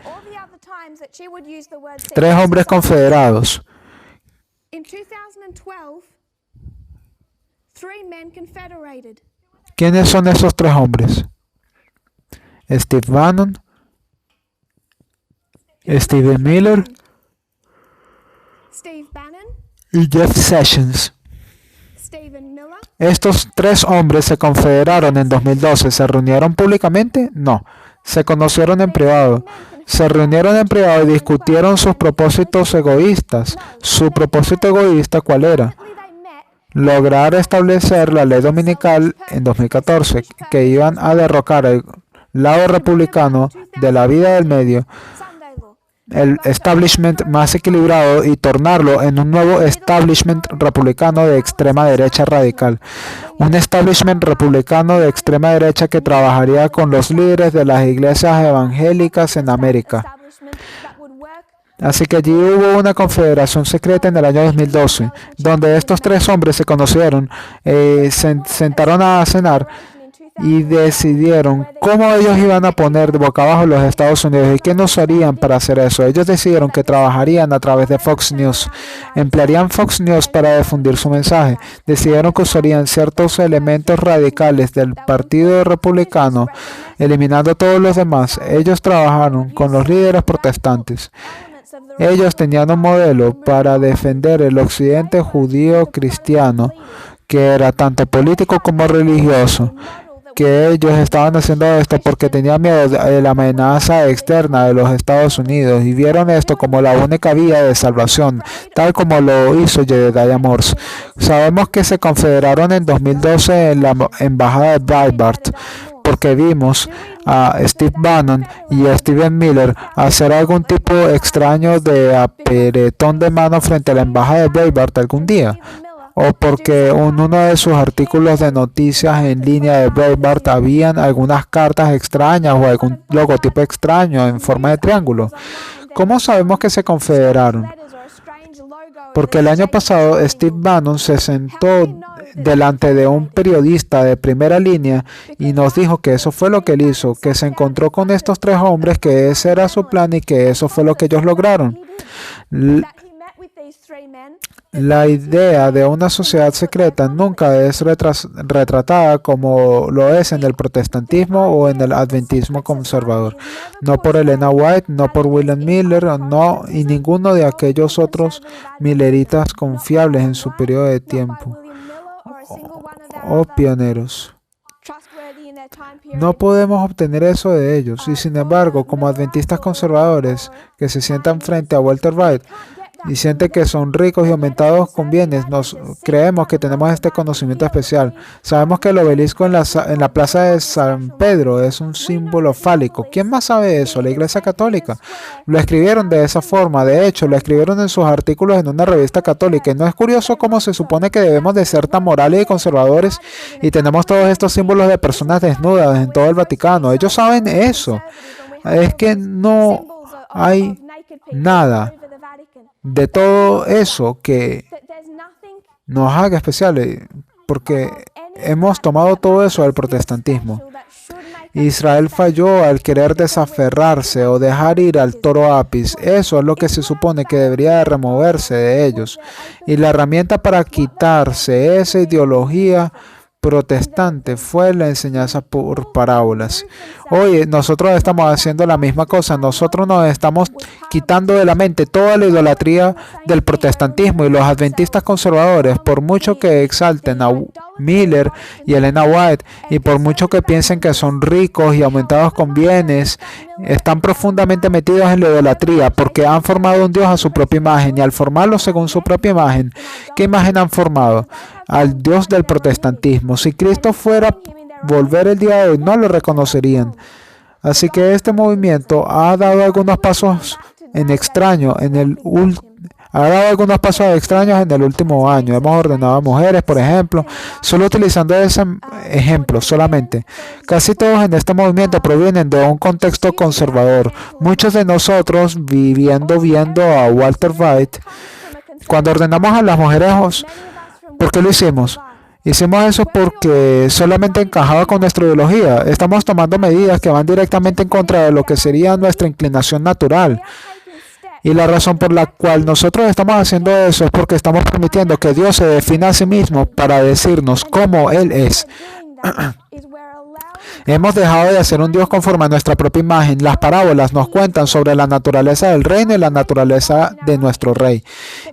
3 hombres confederados. ¿Quiénes son esos 3 hombres? Steve Bannon, Stephen Miller y Jeff Sessions. Estos 3 hombres se confederaron en 2012. ¿Se reunieron públicamente? No. Se conocieron en privado. Se reunieron en privado y discutieron sus propósitos egoístas. ¿Su propósito egoísta cuál era? lograr establecer la ley dominical en 2014, que iban a derrocar el lado republicano de la vida del medio, el establishment más equilibrado, y tornarlo en un nuevo establishment republicano de extrema derecha radical. Un establishment republicano de extrema derecha que trabajaría con los líderes de las iglesias evangélicas en América. Así que allí hubo una confederación secreta en el año 2012, donde estos tres hombres se conocieron, se sentaron a cenar y decidieron cómo ellos iban a poner de boca abajo los Estados Unidos y qué nos harían para hacer eso. Ellos decidieron que trabajarían a través de Fox News, emplearían Fox News para difundir su mensaje. Decidieron que usarían ciertos elementos radicales del Partido Republicano, eliminando todos los demás. Ellos trabajaron con los líderes protestantes. Ellos tenían un modelo para defender el occidente judío cristiano, que era tanto político como religioso, que ellos estaban haciendo esto porque tenían miedo de la amenaza externa de los Estados Unidos y vieron esto como la única vía de salvación, tal como lo hizo Jedediah Morse. Sabemos que se confederaron en 2012 en la embajada de Breitbart, porque vimos a Steve Bannon y a Stephen Miller hacer algún tipo extraño de apretón de mano frente a la embajada de Breitbart algún día, o porque en uno de sus artículos de noticias en línea de Breitbart habían algunas cartas extrañas o algún logotipo extraño en forma de triángulo. ¿Cómo sabemos que se confederaron? Porque el año pasado Steve Bannon se sentó delante de un periodista de primera línea y nos dijo que eso fue lo que él hizo, que se encontró con estos tres hombres, que ese era su plan y que eso fue lo que ellos lograron. La idea de una sociedad secreta nunca es retratada como lo es en el protestantismo o en el adventismo conservador. No por Elena White, no por William Miller, no, y ninguno de aquellos otros milleritas confiables en su periodo de tiempo o pioneros. No podemos obtener eso de ellos, y sin embargo, como adventistas conservadores que se sientan frente a Walter White y sienten que son ricos y aumentados con bienes, nos creemos que tenemos este conocimiento especial. Sabemos que el obelisco en la plaza de San Pedro es un símbolo fálico. ¿Quién más sabe eso? La Iglesia Católica. Lo escribieron de esa forma. De hecho, lo escribieron en sus artículos en una revista católica. ¿Y no es curioso cómo se supone que debemos de ser tan morales y conservadores y tenemos todos estos símbolos de personas desnudas en todo el Vaticano? Ellos saben eso. Es que no hay nada de todo eso que nos haga especiales, porque hemos tomado todo eso del protestantismo. Israel falló al querer desaferrarse o dejar ir al toro Apis. Eso es lo que se supone que debería de removerse de ellos. Y la herramienta para quitarse esa ideología protestante fue la enseñanza por parábolas. Hoy nosotros estamos haciendo la misma cosa. Nosotros nos estamos quitando de la mente toda la idolatría del protestantismo, y los adventistas conservadores, por mucho que exalten a Miller y Elena White, y por mucho que piensen que son ricos y aumentados con bienes, están profundamente metidos en la idolatría, porque han formado un Dios a su propia imagen, y al formarlo según su propia imagen, ¿qué imagen han formado? Al Dios del protestantismo. Si Cristo fuera a volver el día de hoy, no lo reconocerían. Así que este movimiento ha dado algunos pasos extraños en el último año. Hemos ordenado a mujeres, por ejemplo, solo utilizando ese ejemplo solamente. Casi todos en este movimiento provienen de un contexto conservador. Muchos de nosotros viendo a Walter White, cuando ordenamos a las mujeres, ¿por qué lo hicimos? Hicimos eso porque solamente encajaba con nuestra ideología. Estamos tomando medidas que van directamente en contra de lo que sería nuestra inclinación natural. Y la razón por la cual nosotros estamos haciendo eso es porque estamos permitiendo que Dios se defina a sí mismo para decirnos cómo Él es. Hemos dejado de hacer un Dios conforme a nuestra propia imagen. Las parábolas nos cuentan sobre la naturaleza del reino y la naturaleza de nuestro rey.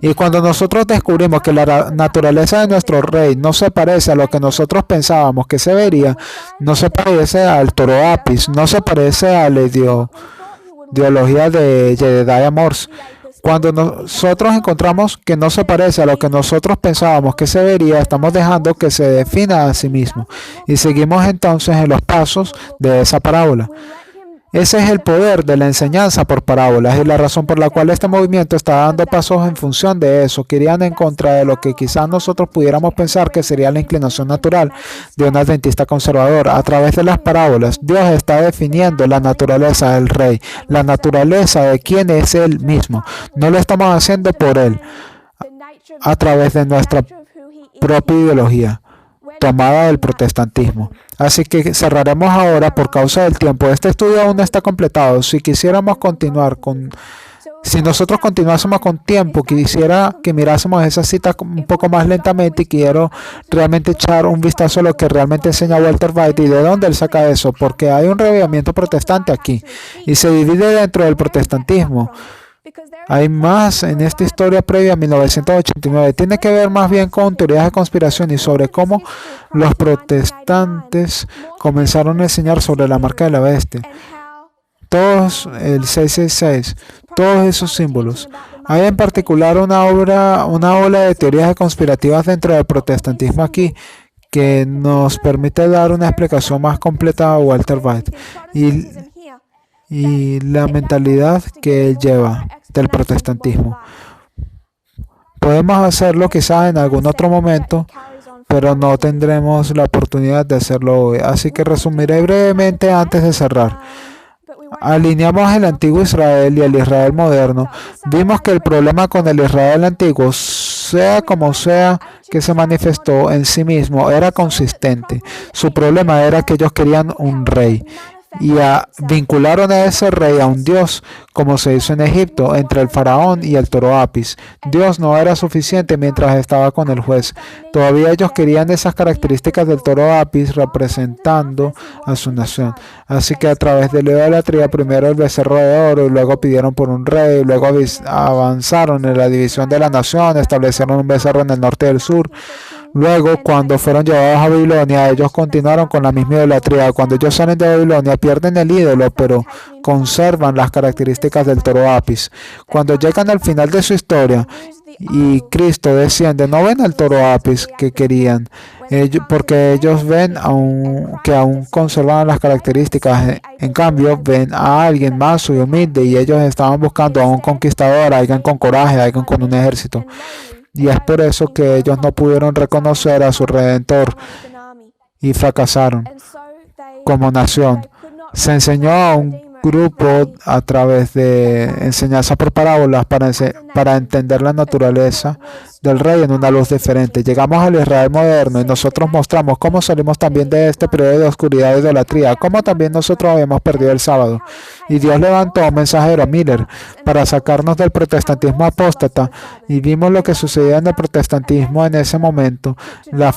Y cuando nosotros descubrimos que la naturaleza de nuestro rey no se parece a lo que nosotros pensábamos que se vería, no se parece al toro Apis, no se parece a la ideología de Jedediah Morse, Cuando nosotros encontramos que no se parece a lo que nosotros pensábamos que se vería, estamos dejando que se defina a sí mismo y seguimos entonces en los pasos de esa parábola. Ese es el poder de la enseñanza por parábolas y la razón por la cual este movimiento está dando pasos en función de eso. Querían en contra de lo que quizás nosotros pudiéramos pensar que sería la inclinación natural de un adventista conservador. A través de las parábolas, Dios está definiendo la naturaleza del rey, la naturaleza de quién es Él mismo. No lo estamos haciendo por Él, a través de nuestra propia ideología tomada del protestantismo. Así que cerraremos ahora por causa del tiempo. Este estudio aún no está completado. Si nosotros continuásemos con tiempo, quisiera que mirásemos esa cita un poco más lentamente y quiero realmente echar un vistazo a lo que realmente enseña Walter White y de dónde él saca eso, porque hay un revivimiento protestante aquí y se divide dentro del protestantismo. Hay más en esta historia previa a 1989. Tiene que ver más bien con teorías de conspiración y sobre cómo los protestantes comenzaron a enseñar sobre la marca de la bestia. Todos, el 666, todos esos símbolos. Hay en particular una ola de teorías conspirativas dentro del protestantismo aquí que nos permite dar una explicación más completa a Walter White y la mentalidad que él lleva del protestantismo. Podemos hacerlo quizás en algún otro momento, pero no tendremos la oportunidad de hacerlo hoy. Así que resumiré brevemente antes de cerrar. Alineamos el antiguo Israel y el Israel moderno. Vimos que el problema con el Israel antiguo, sea como sea que se manifestó en sí mismo, era consistente. Su problema era que ellos querían un rey y vincularon a ese rey a un dios, como se hizo en Egipto, entre el faraón y el toro Apis. Dios no era suficiente mientras estaba con el juez. Todavía ellos querían esas características del toro Apis representando a su nación. Así que a través de la idolatría, primero el becerro de oro, y luego pidieron por un rey, luego avanzaron en la división de la nación, establecieron un becerro en el norte y el sur. Luego, cuando fueron llevados a Babilonia, ellos continuaron con la misma idolatría. Cuando ellos salen de Babilonia, pierden el ídolo, pero conservan las características del toro Apis. Cuando llegan al final de su historia y Cristo desciende, no ven al toro Apis que querían, porque ellos ven que aún conservan las características. En cambio, ven a alguien más y humilde y ellos estaban buscando a un conquistador, a alguien con coraje, a alguien con un ejército. Y es por eso que ellos no pudieron reconocer a su Redentor y fracasaron como nación. Se enseñó a un grupo a través de enseñanza por parábolas para entender la naturaleza del rey en una luz diferente. Llegamos al Israel moderno y nosotros mostramos cómo salimos también de este periodo de oscuridad e idolatría, cómo también nosotros habíamos perdido el sábado. Y Dios levantó a un mensajero, a Miller, para sacarnos del protestantismo apóstata, y vimos lo que sucedía en el protestantismo en ese momento. Las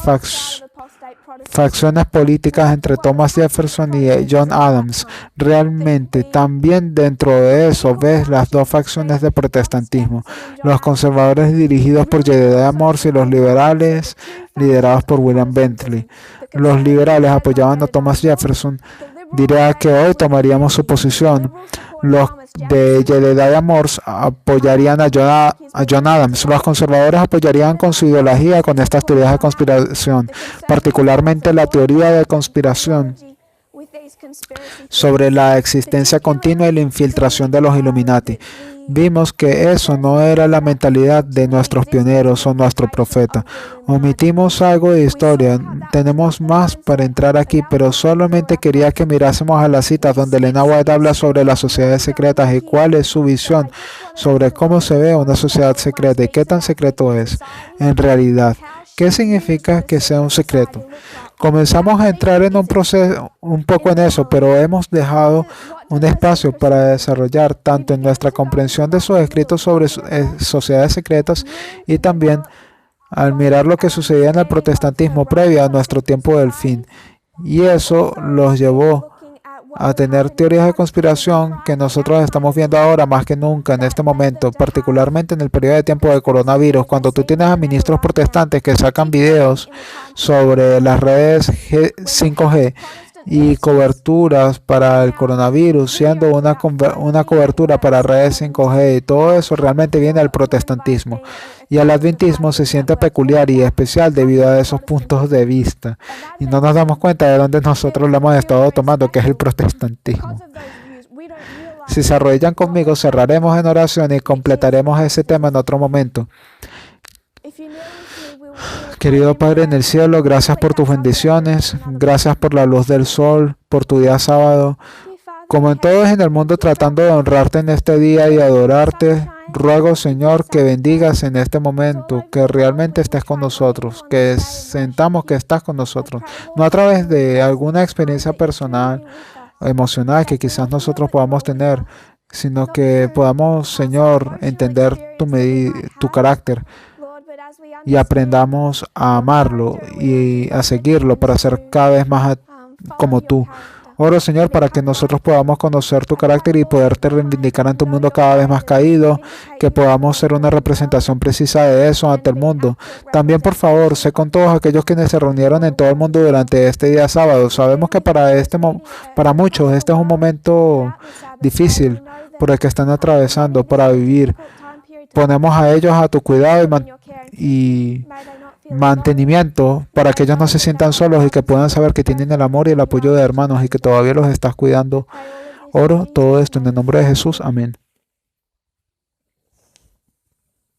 facciones políticas entre Thomas Jefferson y John Adams. Realmente, también dentro de eso ves las dos facciones de protestantismo: los conservadores dirigidos por Jedediah Morse y los liberales liderados por William Bentley. Los liberales apoyaban a Thomas Jefferson. Diré que hoy tomaríamos su posición. Los de Jedediah Morse apoyarían a John Adams. Los conservadores apoyarían con su ideología con estas teorías de conspiración, particularmente la teoría de conspiración sobre la existencia continua y la infiltración de los Illuminati. Vimos que eso no era la mentalidad de nuestros pioneros o nuestro profeta. Omitimos algo de historia. Tenemos más para entrar aquí, pero solamente quería que mirásemos a las citas donde Elena White habla sobre las sociedades secretas y cuál es su visión sobre cómo se ve una sociedad secreta y qué tan secreto es en realidad. ¿Qué significa que sea un secreto? Comenzamos a entrar en un proceso un poco en eso, pero hemos dejado un espacio para desarrollar tanto en nuestra comprensión de sus escritos sobre sociedades secretas y también al mirar lo que sucedía en el protestantismo previo a nuestro tiempo del fin. Y eso los llevó a tener teorías de conspiración que nosotros estamos viendo ahora más que nunca en este momento, particularmente en el periodo de tiempo de coronavirus, cuando tú tienes a ministros protestantes que sacan videos sobre las redes 5G y coberturas para el coronavirus, siendo una cobertura para redes 5G, y todo eso realmente viene del protestantismo. Y el adventismo se siente peculiar y especial debido a esos puntos de vista. Y no nos damos cuenta de dónde nosotros lo hemos estado tomando, que es el protestantismo. Si se arrodillan conmigo, cerraremos en oración y completaremos ese tema en otro momento. Querido Padre en el cielo, gracias por tus bendiciones, gracias por la luz del sol, por tu día sábado. Como en todos en el mundo tratando de honrarte en este día y adorarte, ruego, Señor, que bendigas en este momento, que realmente estés con nosotros, que sentamos que estás con nosotros, no a través de alguna experiencia personal, emocional que quizás nosotros podamos tener, sino que podamos, Señor, entender tu carácter y aprendamos a amarlo y a seguirlo para ser cada vez más como tú. Oro, Señor, para que nosotros podamos conocer tu carácter y poderte reivindicar ante un mundo cada vez más caído, que podamos ser una representación precisa de eso ante el mundo. También, por favor, sé con todos aquellos quienes se reunieron en todo el mundo durante este día sábado. Sabemos que para muchos este es un momento difícil por el que están atravesando para vivir. Ponemos a ellos a tu cuidado y mantenimiento para que ellos no se sientan solos y que puedan saber que tienen el amor y el apoyo de hermanos y que todavía los estás cuidando. Oro todo esto en el nombre de Jesús. Amén.